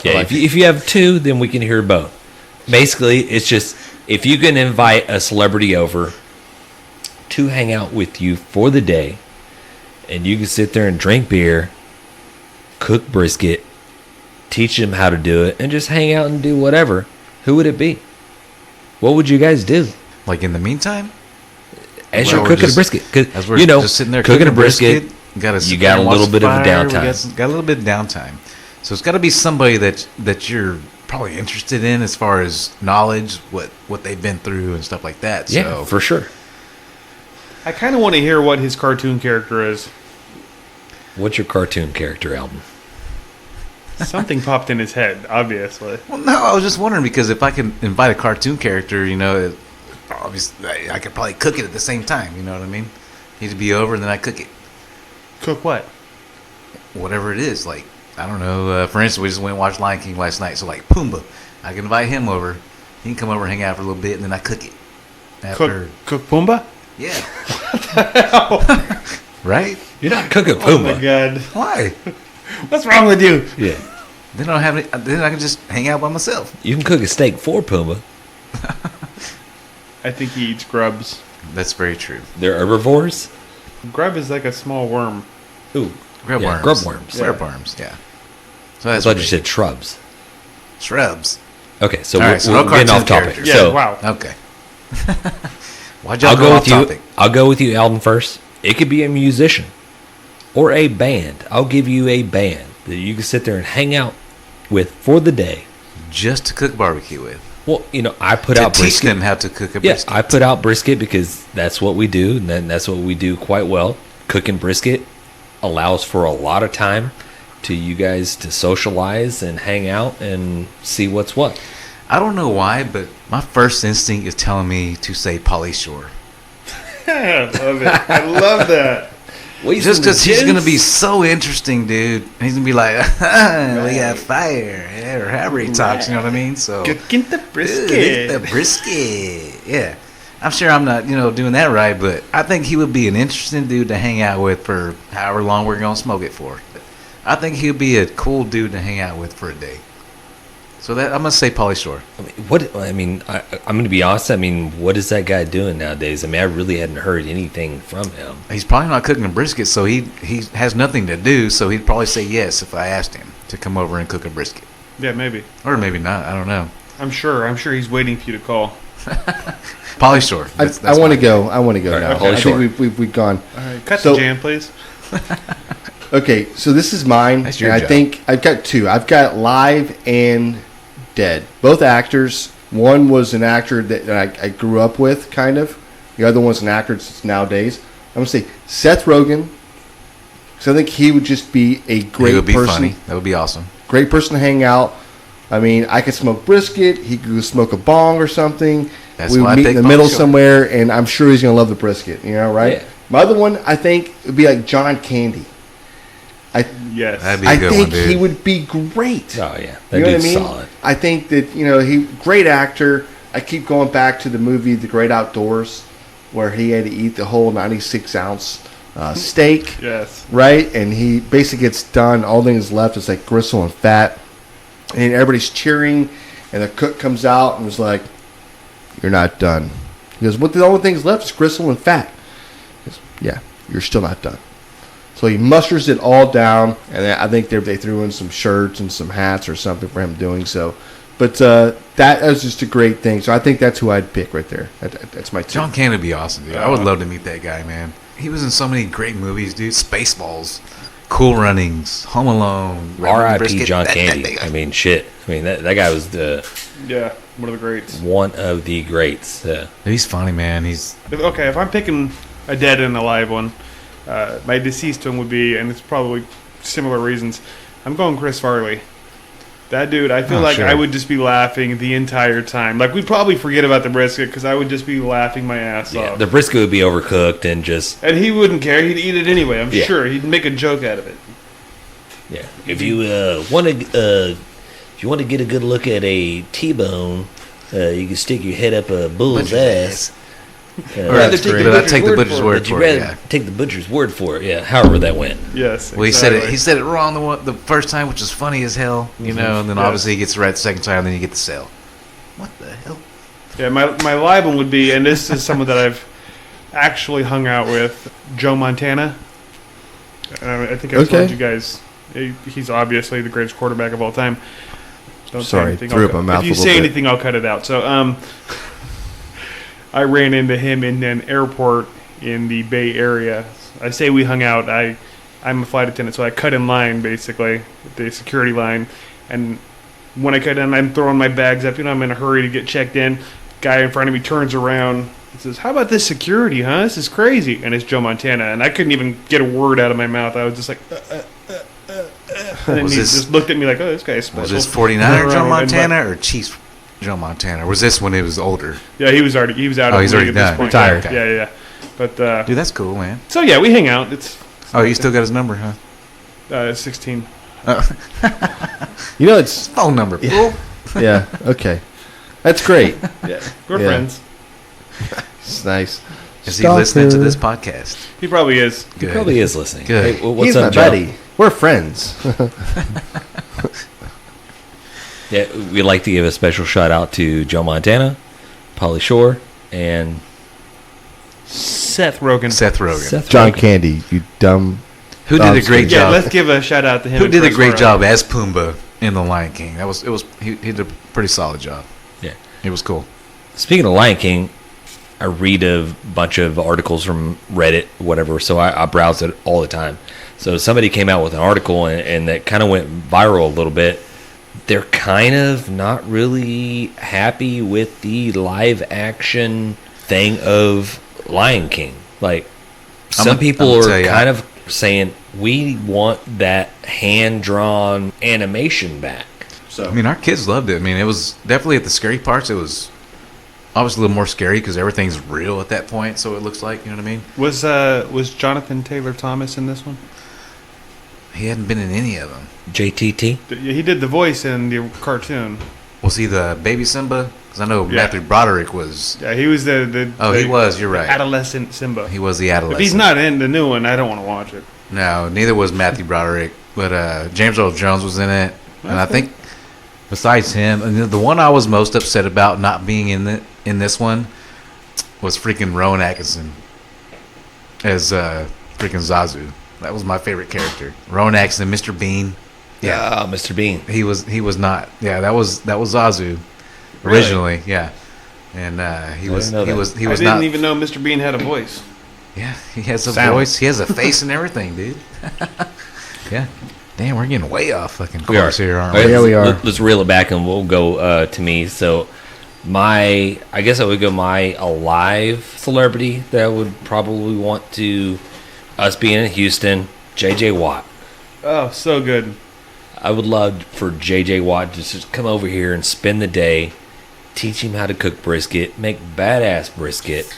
Yeah, if you have two, then we can hear both. Basically, it's just if you can invite a celebrity over to hang out with you for the day, and you can sit there and drink beer, cook brisket, teach them how to do it, and just hang out and do whatever, who would it be? What would you guys do Like in the meantime? as Well, you're we're cooking just- a brisket? As Because we're just sitting there cooking a brisket, you got you got a little bit of a downtime. Got a little bit of downtime. So it's got to be somebody that you're probably interested in as far as knowledge, what they've been through and stuff like that. Yeah, So for sure. I kind of want to hear what his cartoon character is. What's your cartoon character, Alden? Something popped in his head, obviously. Well, no, I was just wondering because if I can invite a cartoon character, obviously I could probably cook it at the same time. You know what I mean? He'd be over and then I cook it, Cook what? whatever it is. Like I don't know. For instance, we just went and watched Lion King last night. So like Pumbaa, I can invite him over. He can come over, and hang out for a little bit, and then I cook it. After, Cook Pumbaa? yeah. Right? You're not cooking Oh my Puma. god. Why? What's wrong with you? Yeah. Then I don't have any, then I can just hang out by myself. You can cook a steak for Puma. I think he eats grubs. That's very true. They're herbivores. Grub is like a small worm. Ooh, Grub yeah, worms. grub worms. Grub worms, yeah. So I that's thought what you they- said shrubs. shrubs. Okay, so All we're, right, so we're no getting off cartoon topic. Yeah, so wow. Okay. Why'd y'all I'll go go off with you. topic? I'll go with you, Alden, first. It could be a musician or a band. I'll give you a band that you can sit there and hang out with for the day. Just to cook barbecue with. Well, I put To out teach brisket. them how to cook a Yeah, brisket. I put out brisket because that's what we do, and then that's what we do quite well. Cooking brisket allows for a lot of time to you guys to socialize and hang out and see what's what. I don't know why, but my first instinct is telling me to say Pauly Shore. I love it. I love that. Just because he's going to be so interesting, dude. He's going to be like, we got fire. Yeah, or however he talks, you know what I mean? So, Cooking the "Ooh, brisket. look at the brisket. Yeah. I'm sure I'm not, doing that right, but I think he would be an interesting dude to hang out with for however long we're going to smoke it for. I think he'll be a cool dude to hang out with for a day. So that I'm gonna say Pauly Shore. I'm gonna be honest. I mean, what is that guy doing nowadays? I mean, I really hadn't heard anything from him. He's probably not cooking a brisket, so he has nothing to do. So he'd probably say yes if I asked him to come over and cook a brisket. Yeah, maybe. Or maybe not. I don't know. I'm sure he's waiting for you to call. Pauly Shore. I want to go. I want to go All right, now. Pauly I Shore. think we've gone. All right, cut So- the jam, please. Okay, so this is mine. That's your and job. I think I've got two. I've got live and dead. Both actors. One was an actor that I grew up with, kind of. The other one's an actor that's nowadays. I'm going to say Seth Rogen. Because I think he would just be a great It would be person. funny. That would be awesome. Great person to hang out. I mean, I could smoke brisket. He could smoke a bong or something. That's We why I would meet in picked the middle Pauly Shore. somewhere, and I'm sure he's going to love the brisket. You know, right? Yeah. My other one, I think, would be like John Candy. Yes. That'd be a I good think one, dude. he would be great. Oh yeah, that You know what I dude's mean? solid. I think that he great actor. I keep going back to the movie The Great Outdoors, where he had to eat the whole 96-ounce steak, Yes. right? And he basically gets done. All things left is like gristle and fat, and everybody's cheering. And the cook comes out and was like, "You're not done." He goes, "What? The only things left is gristle and fat." He goes, "Yeah, you're still not done." So he musters it all down, and I think they threw in some shirts and some hats or something for him doing so. But that was just a great thing. So I think that's who I'd pick right there. That's my two. John Candy would be awesome, dude. I would love to meet that guy, man. He was in so many great movies, dude. Spaceballs, Cool Runnings, Home Alone, R.I.P. Brisket. John That Candy. big guy. I mean, shit. I mean, that guy was Yeah, one of the greats. one of the greats. He's funny, man. He's Okay, if I'm picking a dead and a live one, my deceased one would be, and it's probably similar reasons, I'm going Chris Farley. That dude, I feel Oh, like sure. I would just be laughing the entire time. Like, we'd probably forget about the brisket because I would just be laughing my ass Yeah, off. the brisket would be overcooked and just And he wouldn't care. He'd eat it anyway, I'm Yeah. sure. He'd make a joke out of it. yeah. If you want to get a good look at a T-bone, you can stick your head up a bull's ass. Or Rather that's take great. the But I'd butcher's take the word butcher's for it, word but you'd for it, rather yeah. take the butcher's word for it. Yeah, however that went. Yes. Well, exactly. he said it wrong the first time, which is funny as hell, you know. And then Yes. obviously he gets it right the second time, then you get the sale. What the hell? Yeah, my live one would be, and this is someone that I've actually hung out with, Joe Montana. I think I've Okay. told you guys, he's obviously the greatest quarterback of all time. Don't say Sorry, anything. threw I'll up my cut- mouth If you a little say bit. anything, I'll cut it out. So, I ran into him in an airport in the Bay Area. I say we hung out. I'm a flight attendant, so I cut in line basically, the security line, and when I cut in, I'm throwing my bags up. I'm in a hurry to get checked in. Guy in front of me turns around and says, "How about this security, huh? This is crazy." And it's Joe Montana, and I couldn't even get a word out of my mouth. I was just like, and then Was he this- just looked at me like, "Oh, this guy's special." Was this 49er Around Joe and Montana or Chiefs Joe Montana? Or was this when he was older? Yeah, he was out. Oh, of he's the league already at this done. point. Retired. Yeah, yeah, yeah. But Dude, that's cool, man. so yeah, we hang out. It's Oh, you still got his number, huh? 16. You know, it's Phone number. Yeah. yeah. Okay, that's great. Yeah, we're Yeah. friends. It's nice. Is he listening to this podcast? He probably is. He Good. probably is listening. Good. Hey, what's He's up, my Joe? buddy. We're friends. Yeah, we'd like to give a special shout out to Joe Montana, Pauly Shore, and Seth Rogen. Seth Rogen. Seth John Rogen. Candy, you dumb. Who did a great Yeah, job? let's give a shout out to him. Who and did a Chris great Farley. job as Pumbaa in The Lion King? He did a pretty solid job. Yeah. It was cool. Speaking of Lion King, I read a bunch of articles from Reddit, whatever, so I browse it all the time. So somebody came out with an article, and that kind of went viral a little bit. They're kind of not really happy with the live action thing of Lion King. Like, some people I'ma are tell ya. kind of saying, we want that hand-drawn animation back. I mean, our kids loved it. I mean, it was definitely at the scary parts. It was obviously a little more scary because everything's real at that point. So it looks like, you know what I mean? Was Jonathan Taylor Thomas in this one? He hadn't been in any of them. JTT? He did the voice in the cartoon. Was he the baby Simba? Because I know Yeah. Matthew Broderick was. Yeah, he was the Oh, he was. You're the right. adolescent Simba. He was the If adolescent. he's not in the new one, I don't want to watch it. No, neither was Matthew Broderick. but James Earl Jones was in it, and I think besides him, and the one I was most upset about not being in this one was freaking Rowan Atkinson as freaking Zazu. That was my favorite character. Rowan Atkinson, Mr. Bean. Yeah, Mr. Bean. He was not. Yeah, that was Zazu originally. Really? Yeah, and he was I not. didn't even know Mr. Bean had a voice. Yeah, he has a voice. He has a face and everything, dude. Yeah. Damn, we're getting way off fucking course here, aren't we? Yeah, we are. Let's reel it back and we'll go to me. So, I guess I would go my alive celebrity that I would probably want to, us being in Houston, J.J. Watt. Oh, so good. I would love for J.J. Watt to just come over here and spend the day, teach him how to cook brisket, make badass brisket,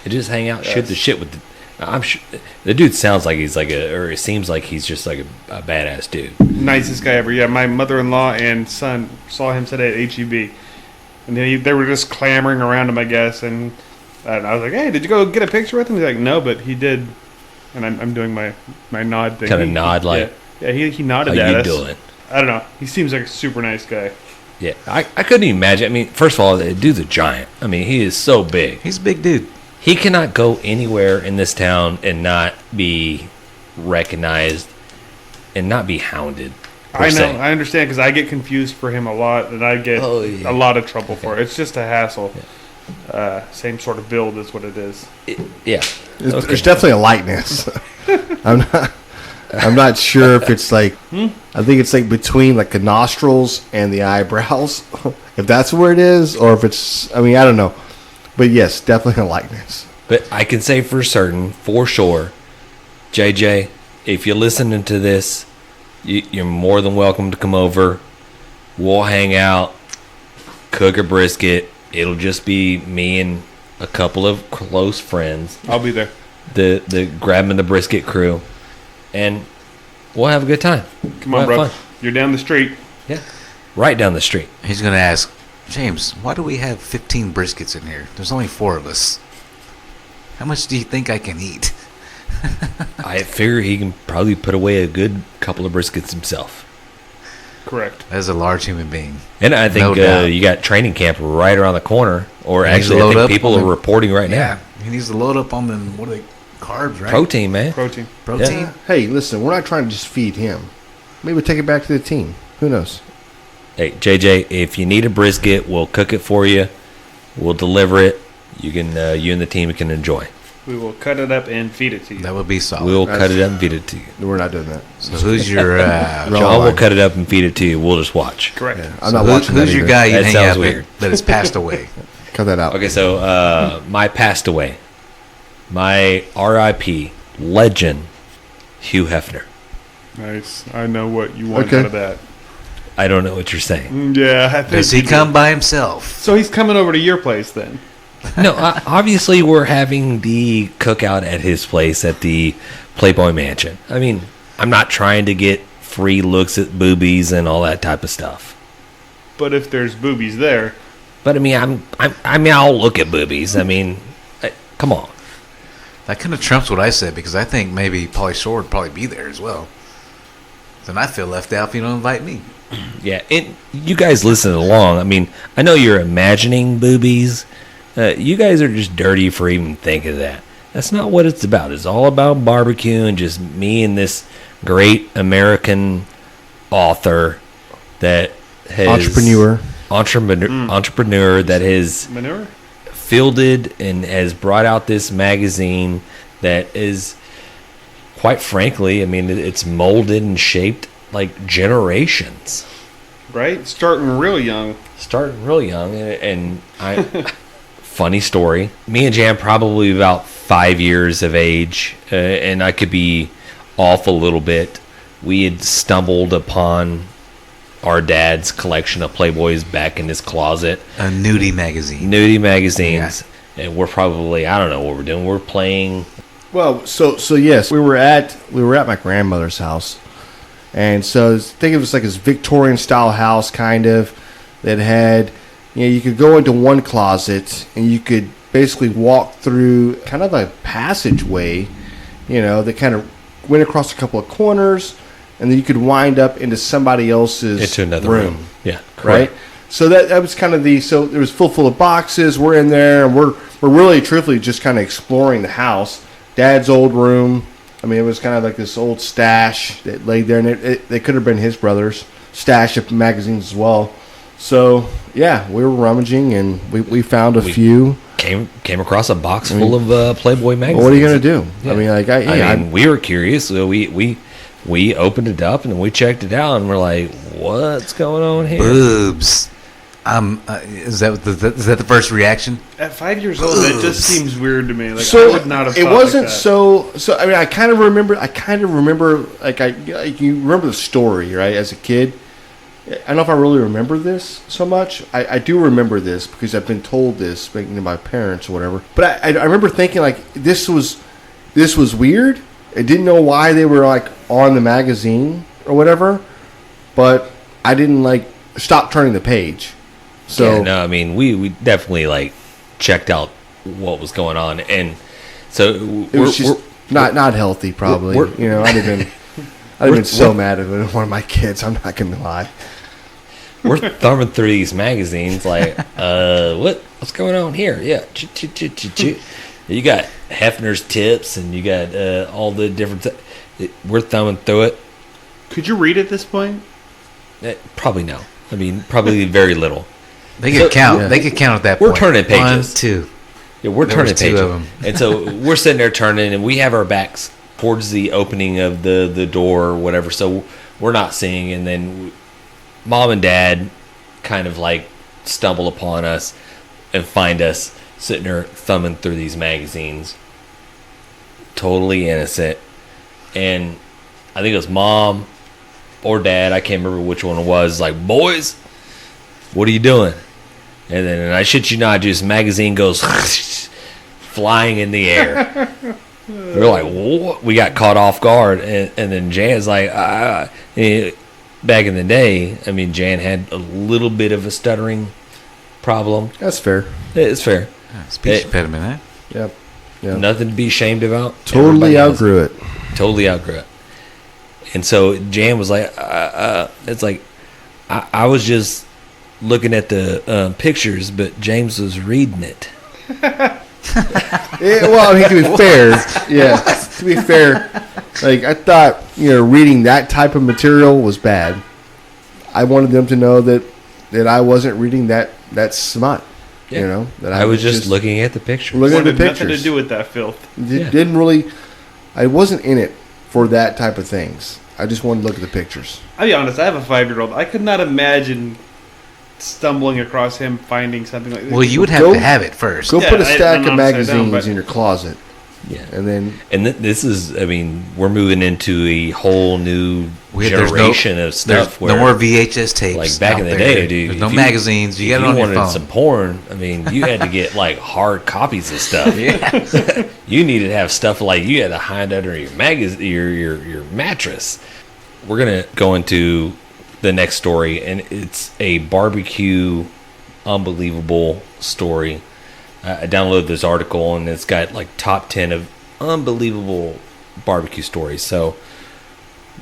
and just hang out, shoot the shit with the... I'm sure the dude sounds like he's like or it seems like he's just like a badass dude. Nicest guy ever. Yeah, my mother-in-law and son saw him today at HEB, and they were just clamoring around him, I guess. And I was like, "Hey, did you go get a picture with him?" He's like, "No, but he did." And I'm doing my nod thing. Kind of nod like, yeah. He nodded how at you us. doing? I don't know. He seems like a super nice guy. Yeah, I couldn't even imagine. I mean, first of all, the dude's a giant. I mean, he is so big. He's a big dude. He cannot go anywhere in this town and not be recognized and not be hounded. I know. I understand because I get confused for him a lot, and I get a lot of trouble for it. It's just a hassle. Yeah. Same sort of build is what it is. Yeah. There's definitely a likeness. I'm not sure if it's like I think it's like between like the nostrils and the eyebrows, if that's where it is, or if it's I don't know. But yes, definitely a likeness. But I can say for certain, for sure, JJ, if you're listening to this, you're more than welcome to come over. We'll hang out, cook a brisket. It'll just be me and a couple of close friends. I'll be there. The Grabbing the Brisket crew. And we'll have a good time. Come on, bro. You're down the street. Yeah. Right down the street. He's going to ask, James, why do we have 15 briskets in here? There's only 4 of us. How much do you think I can eat? I figure he can probably put away a good couple of briskets himself. Correct. As a large human being. And I think you got training camp right around the corner. Or actually, I think people are reporting right now. Yeah, he needs to load up on them, what are they, carbs, right? Protein, man. Protein. Yeah. Hey, listen, we're not trying to just feed him. Maybe we'll take it back to the team. Who knows? Hey, JJ, if you need a brisket, we'll cook it for you. We'll deliver it. You and the team can enjoy. We will cut it up and feed it to you. That would be solid. We'll cut it up and feed it to you. We're not doing that. So who's your... John will cut it up and feed it to you. We'll just watch. Correct. Yeah, I'm not watching Who's your guy you That hang sounds out weird. with that has passed away? Cut that out. Okay, so my passed away. My R.I.P. legend, Hugh Hefner. Nice. I know what you want Okay. out of that. I don't know what you're saying. Yeah, I think Does he you do. come by himself? So he's coming over to your place then. No, obviously we're having the cookout at his place at the Playboy Mansion. I mean, I'm not trying to get free looks at boobies and all that type of stuff. But if there's boobies there, But I mean, I'll look at boobies. I mean, come on. That kind of trumps what I said because I think maybe Pauly Shore would probably be there as well. Then I feel left out if you don't invite me. Yeah, you guys listen along. I mean, I know you're imagining boobies. You guys are just dirty for even thinking of that. That's not what it's about. It's all about barbecue and just me and this great American author that has... Entrepreneur that has manure? fielded and has brought out this magazine that is, quite frankly, I mean, it's molded and shaped like generations. Right? Starting real young. Starting real young, and I... Funny story. Me and Jan probably about 5 years of age, and I could be off a little bit. We had stumbled upon our dad's collection of Playboys back in his closet. A nudie magazine. Nudie magazines. Yeah. And we're probably, I don't know what we're doing. We're playing. Well, so yes, we were at my grandmother's house, and so think of it as like this Victorian style house kind of that had. You could go into one closet and you could basically walk through kind of a passageway, that kind of went across a couple of corners, and then you could wind up into somebody else's Into another room. Yeah. right? correct. So that was kind of so it was full of boxes. We're in there, and we're really truthfully just kind of exploring the house. Dad's old room. I mean, it was kind of like this old stash that laid there, and it could have been his brother's stash of magazines as well. So yeah, we were rummaging, and we found a few. Came across a box full of Playboy magazines. Well, what are you gonna do? Yeah. I mean, like I mean, we were curious, so we opened it up and we checked it out, and we're like, "What's going on here?" Boobs. Is that the first reaction? At 5 years old, that just seems weird to me. Like, so I would not have it thought wasn't like that. so. I mean, I kind of remember. Like you remember the story, right? As a kid, I don't know if I really remember this so much. I do remember this because I've been told this, speaking to my parents or whatever. But I remember thinking like this was weird. I didn't know why they were like on the magazine or whatever, but I didn't like stop turning the page. So Yeah, no, I mean, we definitely like checked out what was going on, and so it was just not healthy. Probably, I'd have been so mad at one of my kids. I'm not gonna lie. we're thumbing through these magazines like, what's going on here? Yeah, you got Hefner's Tips, and you got all the different. We're thumbing through it. Could you read at this point? Probably no. I mean, probably very little. They could count. Yeah. They could count at that point. We're turning pages. 1, 2. Yeah, we're turning two pages. of them. And so we're sitting there turning, and we have our backs towards the opening of the door or whatever, so we're not seeing. And then Mom and Dad kind of like stumble upon us and find us sitting there thumbing through these magazines, totally innocent. And I think it was Mom or Dad, I can't remember which one it was, like, "Boys, what are you doing?" And then, and I shit you not, just magazine goes flying in the air. We're like, what? We got caught off guard. And then Jan's like, back in the day, I mean, Jan had a little bit of a stuttering problem. That's fair. It's fair. Yeah, speech impediment, eh? Yep. Nothing to be ashamed about. Totally outgrew it. Totally outgrew it. And so Jan was like, it's like, I was just looking at the pictures, but James was reading it. Well, I mean, to be fair, to be fair, like I thought, reading that type of material was bad. I wanted them to know that I wasn't reading that smut. Yeah. That I was just looking at the pictures. Looking at the Wanted pictures. nothing to do with that filth. Didn't really. I wasn't in it for that type of things. I just wanted to look at the pictures. I'll be honest, I have a 5-year-old. I could not imagine stumbling across him finding something like this. Well, you would have to have it first. Go put a stack of I'm magazines in your closet. Yeah. And then... And this is, I mean, we're moving into a whole new generation of stuff. There's no more VHS tapes. Like back in the day, dude. There's no magazines. You got it on your phone. If you wanted some porn, I mean, you had to get like hard copies of stuff. Yeah. You needed to have stuff like you had to hide under your your mattress. We're going to go into the next story, and it's a barbecue unbelievable story. I downloaded this article, and it's got like top 10 of unbelievable barbecue stories. So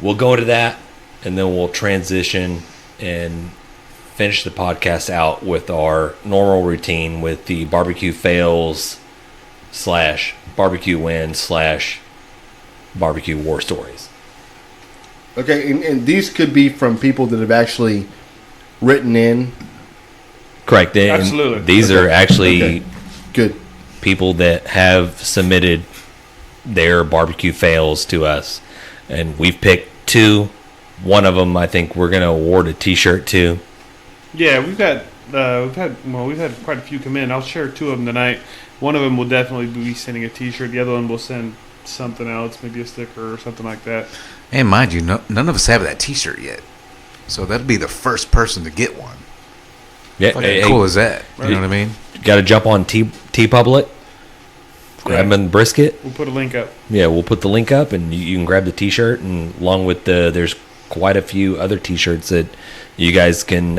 we'll go into that, and then we'll transition and finish the podcast out with our normal routine with the barbecue fails / barbecue wins / barbecue war stories. Okay, and these could be from people that have actually written in. Correct. Absolutely. These are actually good people that have submitted their barbecue fails to us, and we've picked 2. One of them, I think, we're going to award a T-shirt to. Yeah, we've had quite a few come in. I'll share 2 of them tonight. One of them will definitely be sending a T-shirt. The other one will send something else, maybe a sticker or something like that. And mind you, none of us have that T-shirt yet, so that'll be the first person to get one. Yeah, How cool is that? You know what I mean? Got to jump on T-Public, grab them Brisket. We'll put a link up. Yeah, we'll put the link up, and you can grab the T-shirt, and along with there's quite a few other T-shirts that you guys can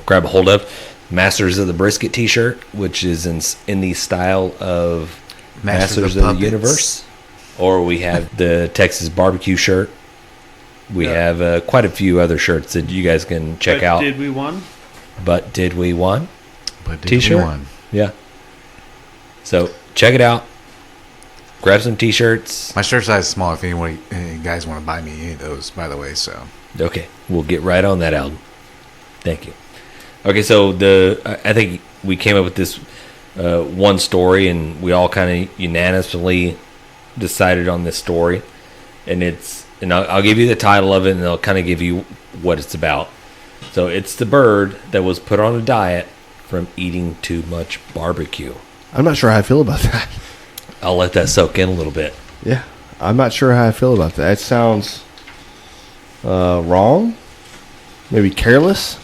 grab a hold of. Masters of the Brisket T-shirt, which is in the style of Masters of the Universe. Or we have the Texas barbecue shirt. We have quite a few other shirts that you guys can check out. Did we won? But did we won? But did T-shirt? we won? Yeah. So check it out. Grab some T-shirts. My shirt size is small. If any guys want to buy me any of those, by the way. So Okay, we'll get right on that, Alden. Thank you. Okay, so I think we came up with this one story, and we all kind of unanimously decided on this story, and I'll give you the title of it, and I'll kind of give you what it's about. So it's the bird that was put on a diet from eating too much barbecue. I'm not sure how I feel about that. I'll let that soak in a little bit. Yeah, I'm not sure how I feel about that. It sounds wrong, maybe careless,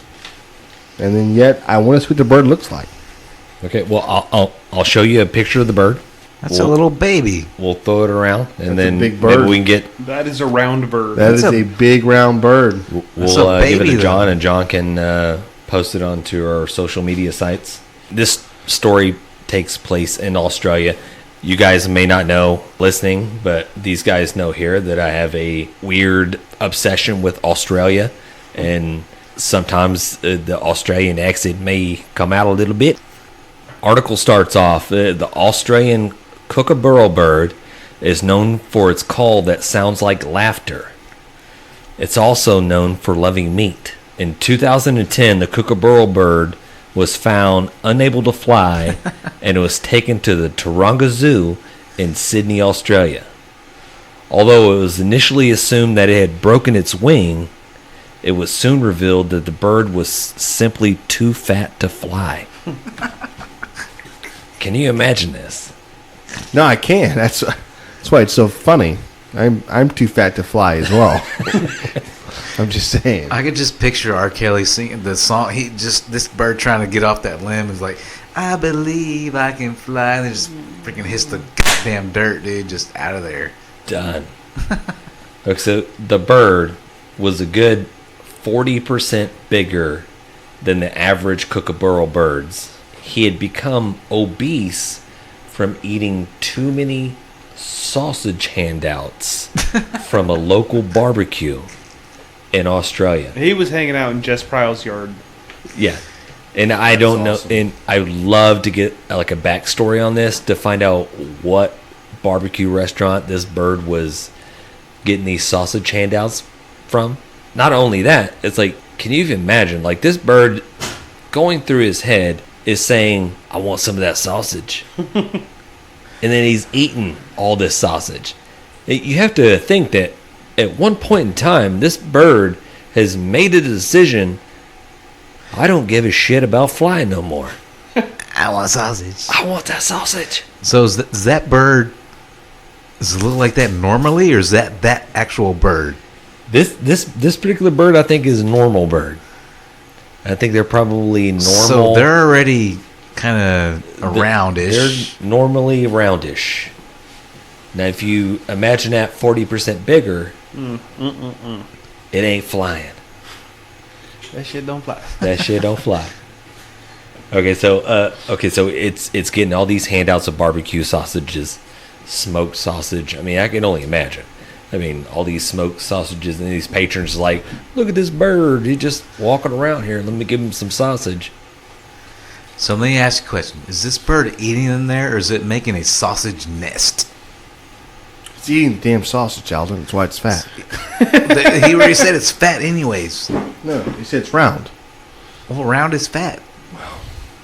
and then yet I want to see what the bird looks like. Okay, well I'll show you a picture of the bird. that's a little baby. We'll throw it around, and That's a then big bird. maybe we can get. That is a round bird. That is That's a big round bird. We'll a give it baby, to John, though. and John can post it onto our social media sites. This story takes place in Australia. You guys may not know listening, but these guys know here that I have a weird obsession with Australia, and sometimes the Australian accent may come out a little bit. Article starts off, the Australian Kookaburra bird is known for its call that sounds like laughter. It's also known for loving meat. In 2010, the Kookaburra bird was found unable to fly and it was taken to the Taronga Zoo in Sydney, Australia. Although it was initially assumed that it had broken its wing, it was soon revealed that the bird was simply too fat to fly. Can you imagine this? No, I can't. That's why it's so funny. I'm too fat to fly as well. I'm just saying. I could just picture R. Kelly singing the song. This bird trying to get off that limb is like, I believe I can fly, and it just freaking hits the goddamn dirt, dude, just out of there. Done. Okay, so the bird was a good 40% bigger than the average Kookaburra birds. He had become obese from eating too many sausage handouts from a local barbecue in Australia. He was hanging out in Jess Pryle's yard. Yeah. And I don't know, awesome. and I would love to get like a backstory on this to find out what barbecue restaurant this bird was getting these sausage handouts from. Not only that, it's like, can you even imagine, like this bird going through his head is saying, I want some of that sausage. And then he's eating all this sausage. You have to think that at one point in time, this bird has made a decision. I don't give a shit about flying no more. I want sausage. I want that sausage. So is that bird, does it look like that normally, or is that actual bird? This particular bird, I think, is a normal bird. I think they're probably normal. So they're already kind of roundish. They're normally roundish. Now, if you imagine that 40% bigger, it ain't flying. That shit don't fly. That shit don't fly. Okay, so it's getting all these handouts of barbecue sausages, smoked sausage. I mean, I can only imagine. I mean, all these smoked sausages, and these patrons are like, look at this bird. He's just walking around here. Let me give him some sausage. So let me ask you a question. Is this bird eating in there, or is it making a sausage nest? It's eating the damn sausage, Alden. That's why it's fat. He already said it's fat anyways. No, he said it's round. Well, round is fat.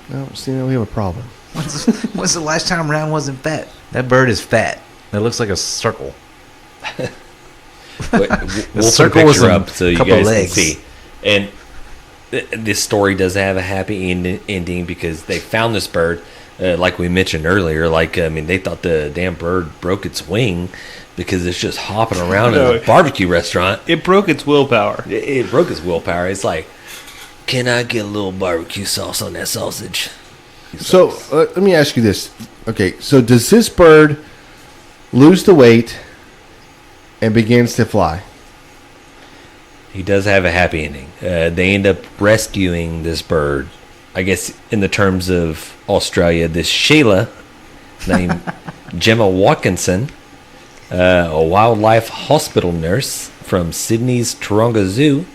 No, see, now we have a problem. When's the last time round wasn't fat? That bird is fat. It looks like a circle. We'll put a circle with picture some up so you couple guys legs. can see. And this story does have a happy ending because they found this bird, like we mentioned earlier. Like, I mean, they thought the damn bird broke its wing because it's just hopping around in a barbecue restaurant. It broke its willpower. It broke its willpower. It's like, can I get a little barbecue sauce on that sausage? So let me ask you this. Okay, so does this bird lose the weight and begins to fly? He does have a happy ending. They end up rescuing this bird. I guess in the terms of Australia, this Sheila named Gemma Watkinson, a wildlife hospital nurse, from Sydney's Taronga Zoo.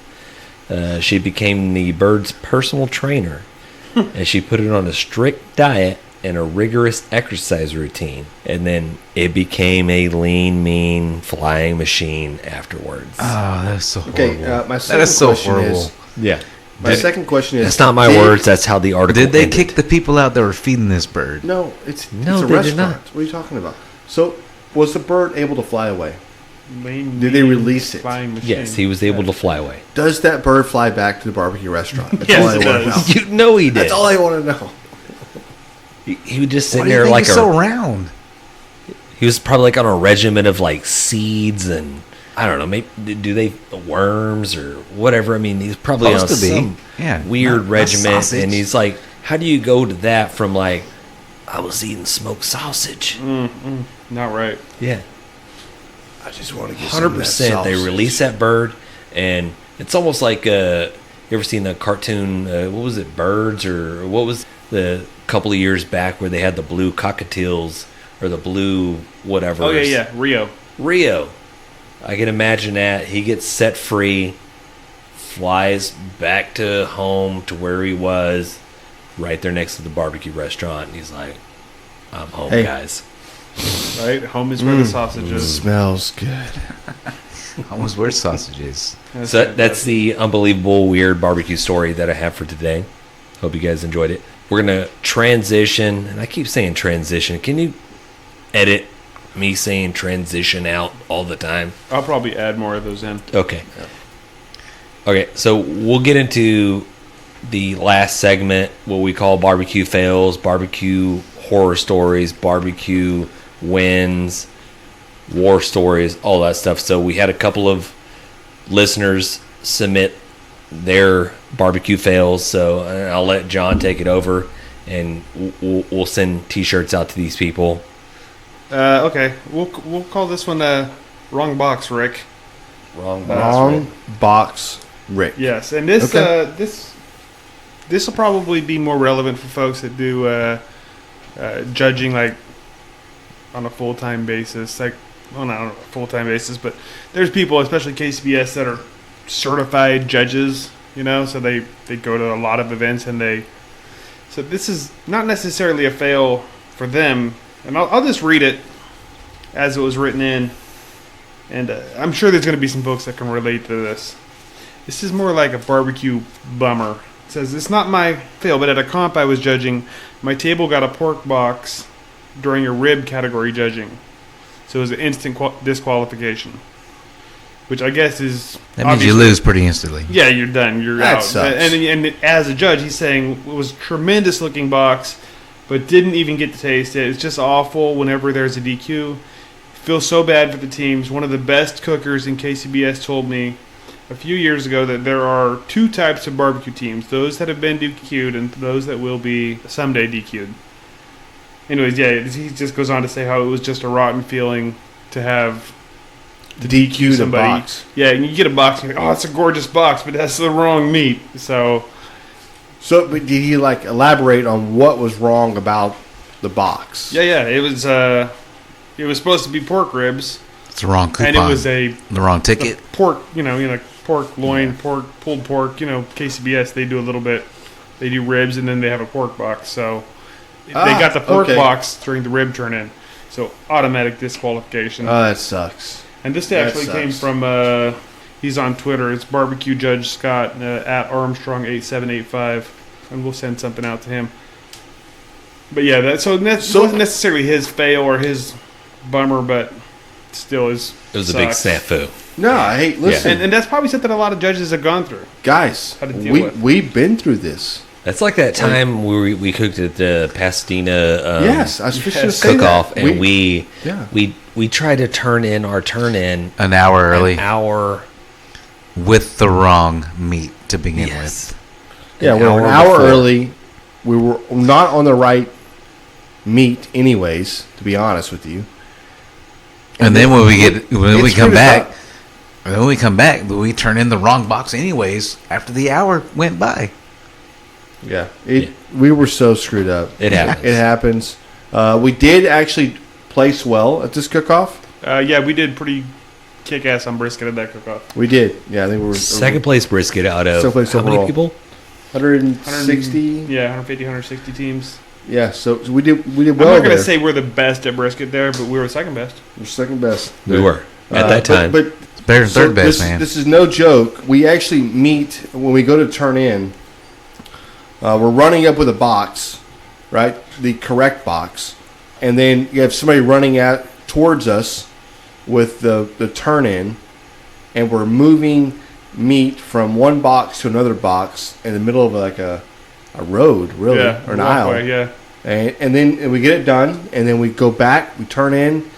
She became the bird's personal trainer, and she put it on a strict diet and a rigorous exercise routine. And then it became a lean, mean flying machine afterwards. Oh, that's so horrible. Okay, my second question is... Yeah. My second question is... That's not my words. That's how the article Did they ended. kick the people out that were feeding this bird? No, it's a they did restaurant. not. What are you talking about? So, was the bird able to fly away? Lean, Did they mean release it? flying machine. Yes, he was able to fly away. Does that bird fly back to the barbecue restaurant? That's Yes, all I it want to does. know. You know he did. That's all I want to know. He would just sit Why do you there think like he's so round? he was probably like on a regimen of like seeds and I don't know, maybe do they worms or whatever. I mean, he's probably on Supposed to be. some Yeah, weird not regiment, sausage. and he's like, how do you go to that from like I was eating smoked sausage? Not right. Yeah, I just want to get some of that 100%. They sausage. release that bird, and it's almost like you ever seen the cartoon? What was it, Birds, or what was the couple of years back where they had the blue cockatiels or the blue whatever? Oh, yeah. Rio. I can imagine that. He gets set free, flies back to home to where he was, right there next to the barbecue restaurant. And he's like, I'm home, Hey. guys. Right? Home is where the sausage is. Smells good. Almost where sausage is. So that's the unbelievable, weird barbecue story that I have for today. Hope you guys enjoyed it. We're going to transition, and I keep saying transition. Can you edit me saying transition out all the time? I'll probably add more of those in. Okay. Okay, so we'll get into the last segment, what we call barbecue fails, barbecue horror stories, barbecue wins, war stories, all that stuff. So we had a couple of listeners submit their barbecue fails, so I'll let John take it over, and we'll send T-shirts out to these people. Okay. We'll call this one Wrong Box, Rick. Wrong. Wrong box, Rick. Yes, and this Okay. this will probably be more relevant for folks that do judging like on a full-time basis. Like, well, not on a full-time basis, but there's people, especially KCBS, that are certified judges. You know, so they go to a lot of events, and so this is not necessarily a fail for them. And I'll just read it as it was written in, and I'm sure there's going to be some folks that can relate to this. This is more like a barbecue bummer. It says, it's not my fail, but at a comp I was judging, my table got a pork box during a rib category judging. So it was an instant disqualification, which I guess is... That means you lose pretty instantly. Yeah, you're done. You're That out. sucks. And as a judge, he's saying it was a tremendous looking box, but didn't even get to taste it. It's just awful whenever there's a DQ. Feel so bad for the teams. One of the best cookers in KCBS told me a few years ago that there are two types of barbecue teams: those that have been DQ'd and those that will be someday DQ'd. Anyways, yeah, he just goes on to say how it was just a rotten feeling to have DQ the somebody. box. Yeah, and you get a box and you're like, oh, it's a gorgeous box, but that's the wrong meat. So So, but did he like elaborate on what was wrong about the box? yeah, it was supposed to be pork ribs, It's the wrong coupon. and it was the wrong ticket. pork, pork loin, pulled pork. KCBS, they do a little bit. They do ribs, and then they have a pork box. So they got the pork okay. box during the rib turn-in. So automatic disqualification. Oh, that sucks. And this that actually came sucks. from, he's on Twitter. It's Barbecue Judge Scott at Armstrong8785. And we'll send something out to him. But yeah, that wasn't necessarily his fail or his bummer, but still is. It was a big snafu. No, hey, listen, And that's probably something a lot of judges have gone through. guys. How to deal with. We've been through this. That's like that time where we cooked at the Pasadena Yes, I was just going to say cook-off, that. and yeah. we tried to turn in our turn-in An hour early an hour. with the wrong meat to begin Yes. with. Yeah, we were an hour hour before. early. We were not on the right meat, anyways. To be honest with you. And then when we come screwed us back, we turn in the wrong box anyways after the hour went by. Yeah, we were so screwed up. It happens. It happens. We did actually place well at this cook-off. Yeah, we did pretty kick ass on brisket at that cook-off. We did. Yeah, I think we were Second place brisket out of Second place how many overall. people? 160. Yeah, 150, 160 teams. Yeah, so we did well. I'm not going to there. say we're the best at brisket there, but we were second best. We're second best. We were at that time. But It's better than third best, this, man. This is no joke. We actually meet when we go to turn in. We're running up with a box, right? The correct box. And then you have somebody running out towards us with the turn in. And we're moving meat from one box to another box in the middle of like a road, really, Yeah, or an aisle. walkway, yeah. And then we get it done, and then we go back, we turn in,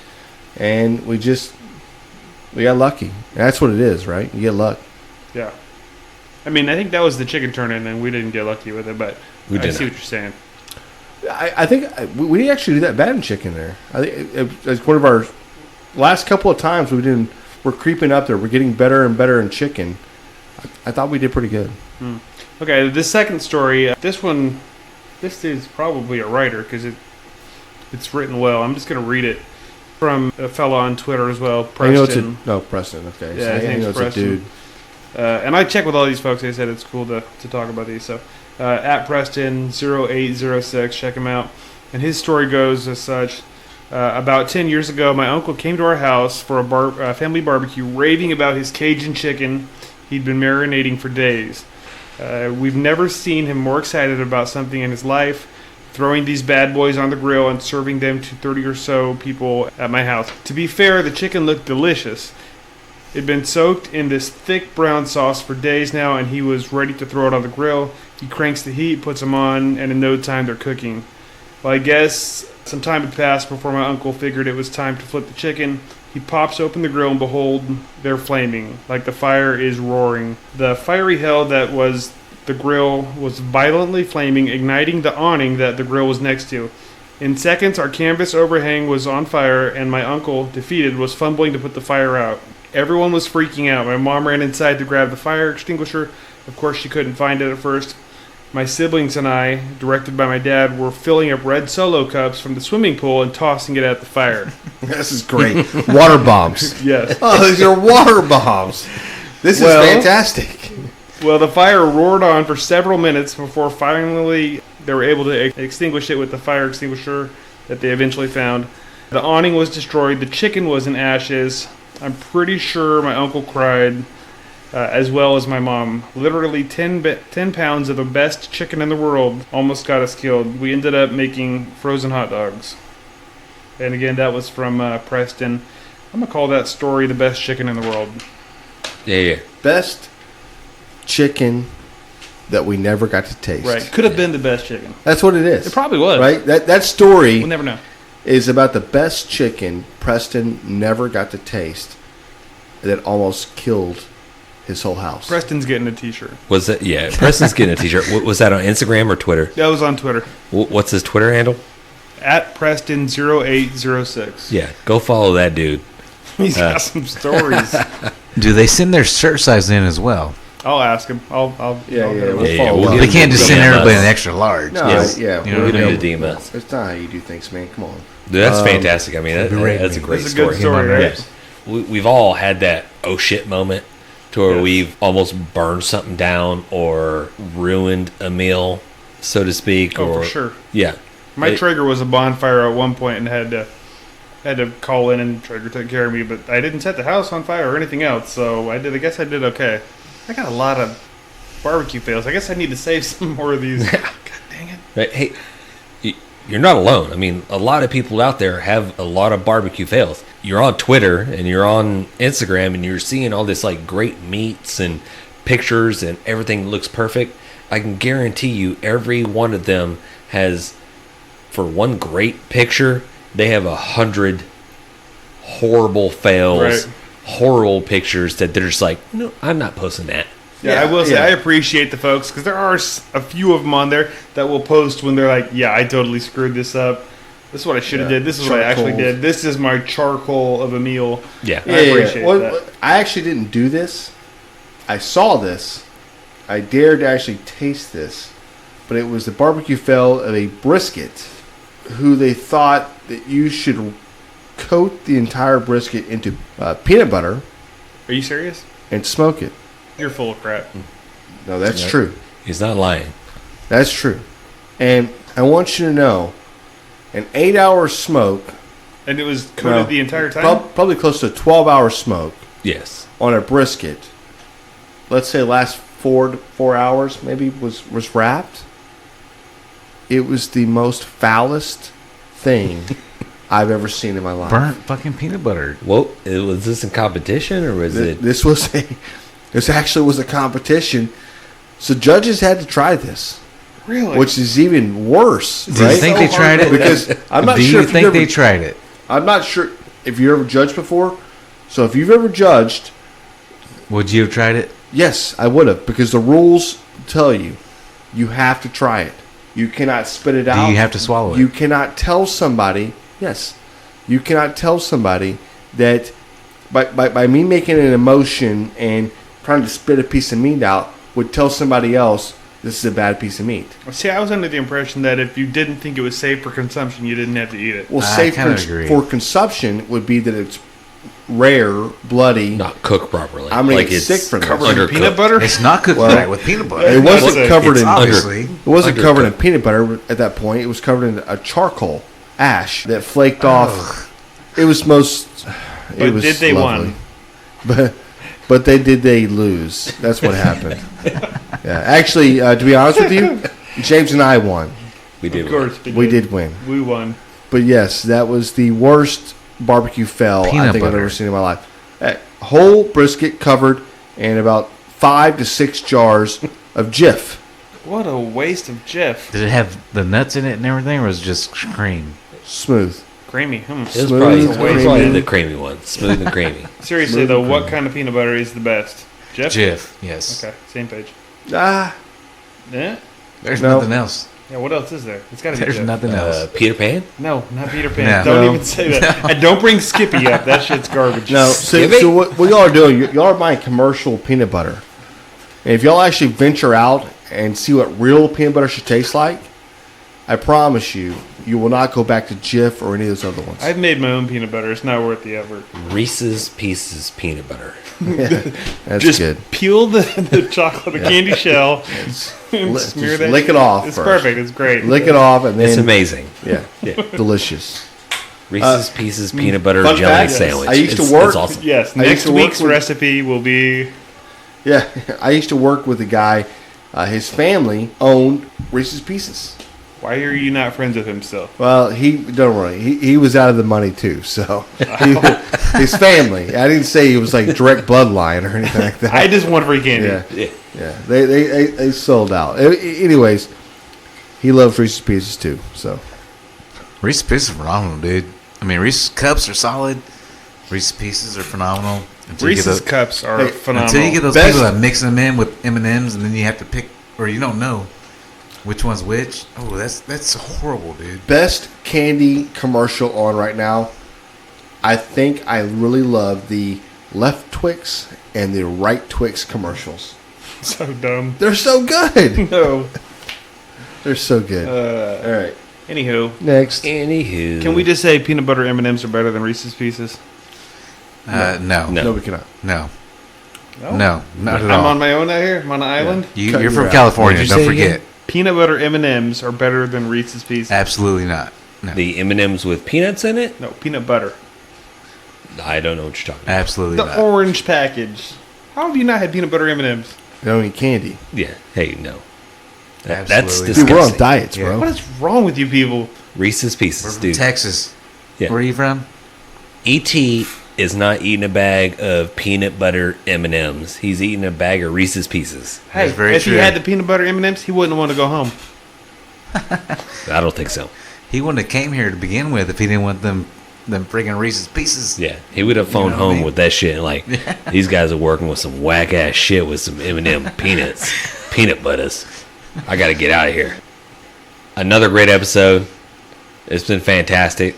and we got lucky. And that's what it is, right? You get luck. Yeah. I mean, I think that was the chicken turn-in, and we didn't get lucky with it, but We I did see not. what you're saying. I think we didn't actually do that bad in chicken there. I think it's one of our last couple of times we're creeping up there. We're getting better and better in chicken. I thought we did pretty good. Okay, the second story, this is probably a writer because it's written well. I'm just going to read it from a fellow on Twitter as well, I know Preston. Preston. Okay, Yeah, I think know it's it's a Preston. dude. And I checked with all these folks. They said it's cool to talk about these. So at Preston0806, check him out. And his story goes as such. About 10 years ago, my uncle came to our house for a family barbecue, raving about his Cajun chicken he'd been marinating for days. We've never seen him more excited about something in his life, throwing these bad boys on the grill and serving them to 30 or so people at my house. To be fair, the chicken looked delicious. It'd been soaked in this thick brown sauce for days now, and he was ready to throw it on the grill. He cranks the heat, puts them on, and in no time they're cooking. Well, I guess some time had passed before my uncle figured it was time to flip the chicken. He pops open the grill, and behold, they're flaming, like the fire is roaring. The fiery hell that was the grill was violently flaming, igniting the awning that the grill was next to. In seconds, our canvas overhang was on fire, and my uncle, defeated, was fumbling to put the fire out. Everyone was freaking out. My mom ran inside to grab the fire extinguisher. Of course, she couldn't find it at first. My siblings and I, directed by my dad, were filling up red Solo cups from the swimming pool and tossing it at the fire. This is great. Water bombs. Yes. Oh, these are water bombs. This is fantastic. Well, the fire roared on for several minutes before finally they were able to extinguish it with the fire extinguisher that they eventually found. The awning was destroyed. The chicken was in ashes. I'm pretty sure my uncle cried, as well as my mom. Literally 10 pounds of the best chicken in the world almost got us killed. We ended up making frozen hot dogs. And again, that was from Preston. I'm going to call that story the best chicken in the world. Yeah. Best chicken that we never got to taste. Right. Could have been the best chicken. That's what it is. It probably was. Right? That story We'll never know. is about the best chicken Preston never got to taste that almost killed his whole house. Preston's getting a t-shirt. Was that? Yeah. Preston's getting a t-shirt. Was that on Instagram or Twitter? That was on Twitter. What's his Twitter handle? At Preston0806. Yeah. Go follow that dude. He's got some stories. Do they send their shirt size in as well? I'll ask him. I'll Yeah, I'll yeah, hit him. we'll Yeah, follow we'll up. get They him can't just to send DM everybody us. an extra large. No, Yes. yeah. You know, We'll get him to yeah. DM us. That's not how you do things, man. Come on. Dude, that's fantastic. I mean, that's a great That's a good story, Yeah. right? We've all had that oh shit moment to where Yes. we've almost burned something down or ruined a meal, so to speak. Oh, or for sure. Yeah. My Traeger was a bonfire at one point and had to call in and Traeger took care of me, but I didn't set the house on fire or anything else, so I guess I did okay. I got a lot of barbecue fails. I guess I need to save some more of these. God dang it. Right. Hey, you're not alone. I mean, a lot of people out there have a lot of barbecue fails. You're on Twitter and you're on Instagram and you're seeing all this like great meats and pictures and everything looks perfect. I can guarantee you every one of them has, for one great picture, they have 100 horrible fails, Right. horrible pictures that they're just like, no, I'm not posting that. Yeah, Yeah, I will say yeah. I appreciate the folks because there are a few of them on there that will post when they're like, "Yeah, I totally screwed this up. This is what I should have Yeah, did. This is what I actually charcoal. did. This is my charcoal of a meal." Yeah. I appreciate that. I actually didn't do this. I saw this. I dared to actually taste this. But it was the barbecue fail of a brisket who they thought that you should coat the entire brisket into peanut butter Are you serious? and smoke it. You're full of crap. No, that's true. He's not lying. That's true. And I want you to know, an 8-hour smoke, And it was coated the entire time? probably close to a 12-hour smoke Yes. on a brisket. Let's say last 4 hours maybe was wrapped. It was the most foulest thing I've ever seen in my life. Burnt fucking peanut butter. Well, was this in competition or was it? This actually was a competition. So judges had to try this. Really? Which is even worse, Do right? you think they tried it? Because I'm not Do sure you if think they tried it? I'm not sure if you ever judged before. So if you've ever judged, Would you have tried it? yes, I would have, because the rules tell you have to try it. You cannot spit it out. Do you have to swallow it? You cannot tell somebody. Yes, you cannot tell somebody that by me making an emotion and trying to spit a piece of meat out would tell somebody else this is a bad piece of meat. See, I was under the impression that if you didn't think it was safe for consumption, you didn't have to eat it. Well, I safe kinda agree. for consumption would be that it's rare, bloody. Not cooked properly. I'm gonna like get it's sick from this. Covered in undercooked. peanut butter? It's not cooked Well, right with peanut butter. It wasn't It's covered It's in. obviously. It wasn't Undercooked. covered in peanut butter at that point. It was covered in a charcoal ash that flaked off. It was most. It But was did they lovely. won? But they lose. That's what happened. Yeah, actually, to be honest with you, James and I won. We did. Of course, We did win. We won. But yes, that was the worst barbecue fail I Peanut think I've butter. ever seen in my life. Whole brisket covered and about 5 to 6 jars of Jif. What a waste of Jif. Did it have the nuts in it and everything, or was it just cream? Smooth. Creamy. It was Smooth, probably, creamy. the creamy one. Smooth and creamy. Seriously, Smooth though, and what creamy. kind of peanut butter is the best? Jif? Jif, yes. Okay, same page. Ah, Yeah? There's No. nothing else. Yeah, what else is there? It's got to be There's Jif. nothing else. Peter Pan? No, not Peter Pan. No. Don't No. even say that. And don't bring Skippy up. That shit's garbage. no. So Skippy? what y'all are doing, y'all are buying commercial peanut butter. And if y'all actually venture out and see what real peanut butter should taste like, I promise you, you will not go back to Jif or any of those other ones. I've made my own peanut butter. It's not worth the effort. Reese's Pieces peanut butter. That's Just good. peel the chocolate, the candy shell, and Just smear that. lick it off It's first. perfect. It's great. Lick it off and then It's amazing. Yeah, Yeah. delicious. Reese's Pieces peanut butter fun jelly fact, sandwich. I used to It's- work- It's awesome. Yes, I used next to work week's with- recipe will be. Yeah, I used to work with a guy. His family owned Reese's Pieces. Why are you not friends with him still? Well, don't worry. He was out of the money too. So his family. I didn't say he was like direct bloodline or anything like that. I just want free candy. Yeah, Yeah. yeah. They sold out. Anyways, he loves Reese's Pieces too. So Reese's Pieces are phenomenal, dude. I mean, Reese's Cups are solid. Reese's Pieces are phenomenal. Until you get Reese's those- cups are Hey, phenomenal. Until you get those Best- people that mix them in with M&Ms, and then you have to pick, or you don't know which one's which. Oh, that's horrible, dude. best candy commercial on right now. I think I really love the left Twix and the right Twix commercials. so dumb. They're so good. No. They're so good. All right, Anywho, next. Anywho. can we just say peanut butter M&Ms are better than Reese's Pieces? No. No. No, we cannot. No, No. not at I'm all. on my own out here. I'm on an island. Cut You're you from out. California. What'd you Don't say forget. again? Peanut butter M&Ms are better than Reese's Pieces. Absolutely not. No, The M&Ms with peanuts in it? No, peanut butter. I don't know what you're talking about. absolutely The not. orange package. How have you not had peanut butter M&Ms? They don't eat candy. Yeah. Hey, no. That's Absolutely. Dude, we're on disgusting. diets, Yeah. bro. What is wrong with you people? Reese's We're Pieces, from dude. Texas. Yeah. Where are you from? E.T. is not eating a bag of peanut butter M&Ms. He's eating a bag of Reese's Pieces. Hey, That's very if he true. had the peanut butter M&Ms, he wouldn't want to go home. I don't think so. He wouldn't have came here to begin with if he didn't want them friggin' Reese's Pieces. Yeah, he would have phoned know what I home mean? with that shit. Like, these guys are working with some whack ass shit with some M&M peanuts, peanut butters. I got to get out of here. Another great episode. It's been fantastic.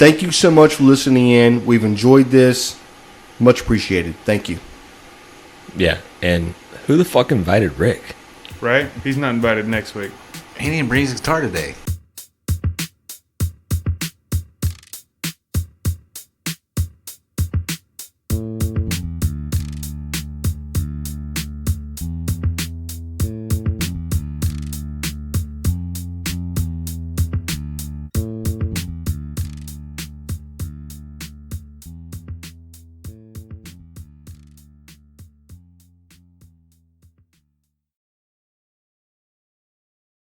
Thank you so much for listening in. We've enjoyed this. Much appreciated. Thank you. Yeah. And who the fuck invited Rick? Right? He's not invited next week. He didn't bring his guitar today.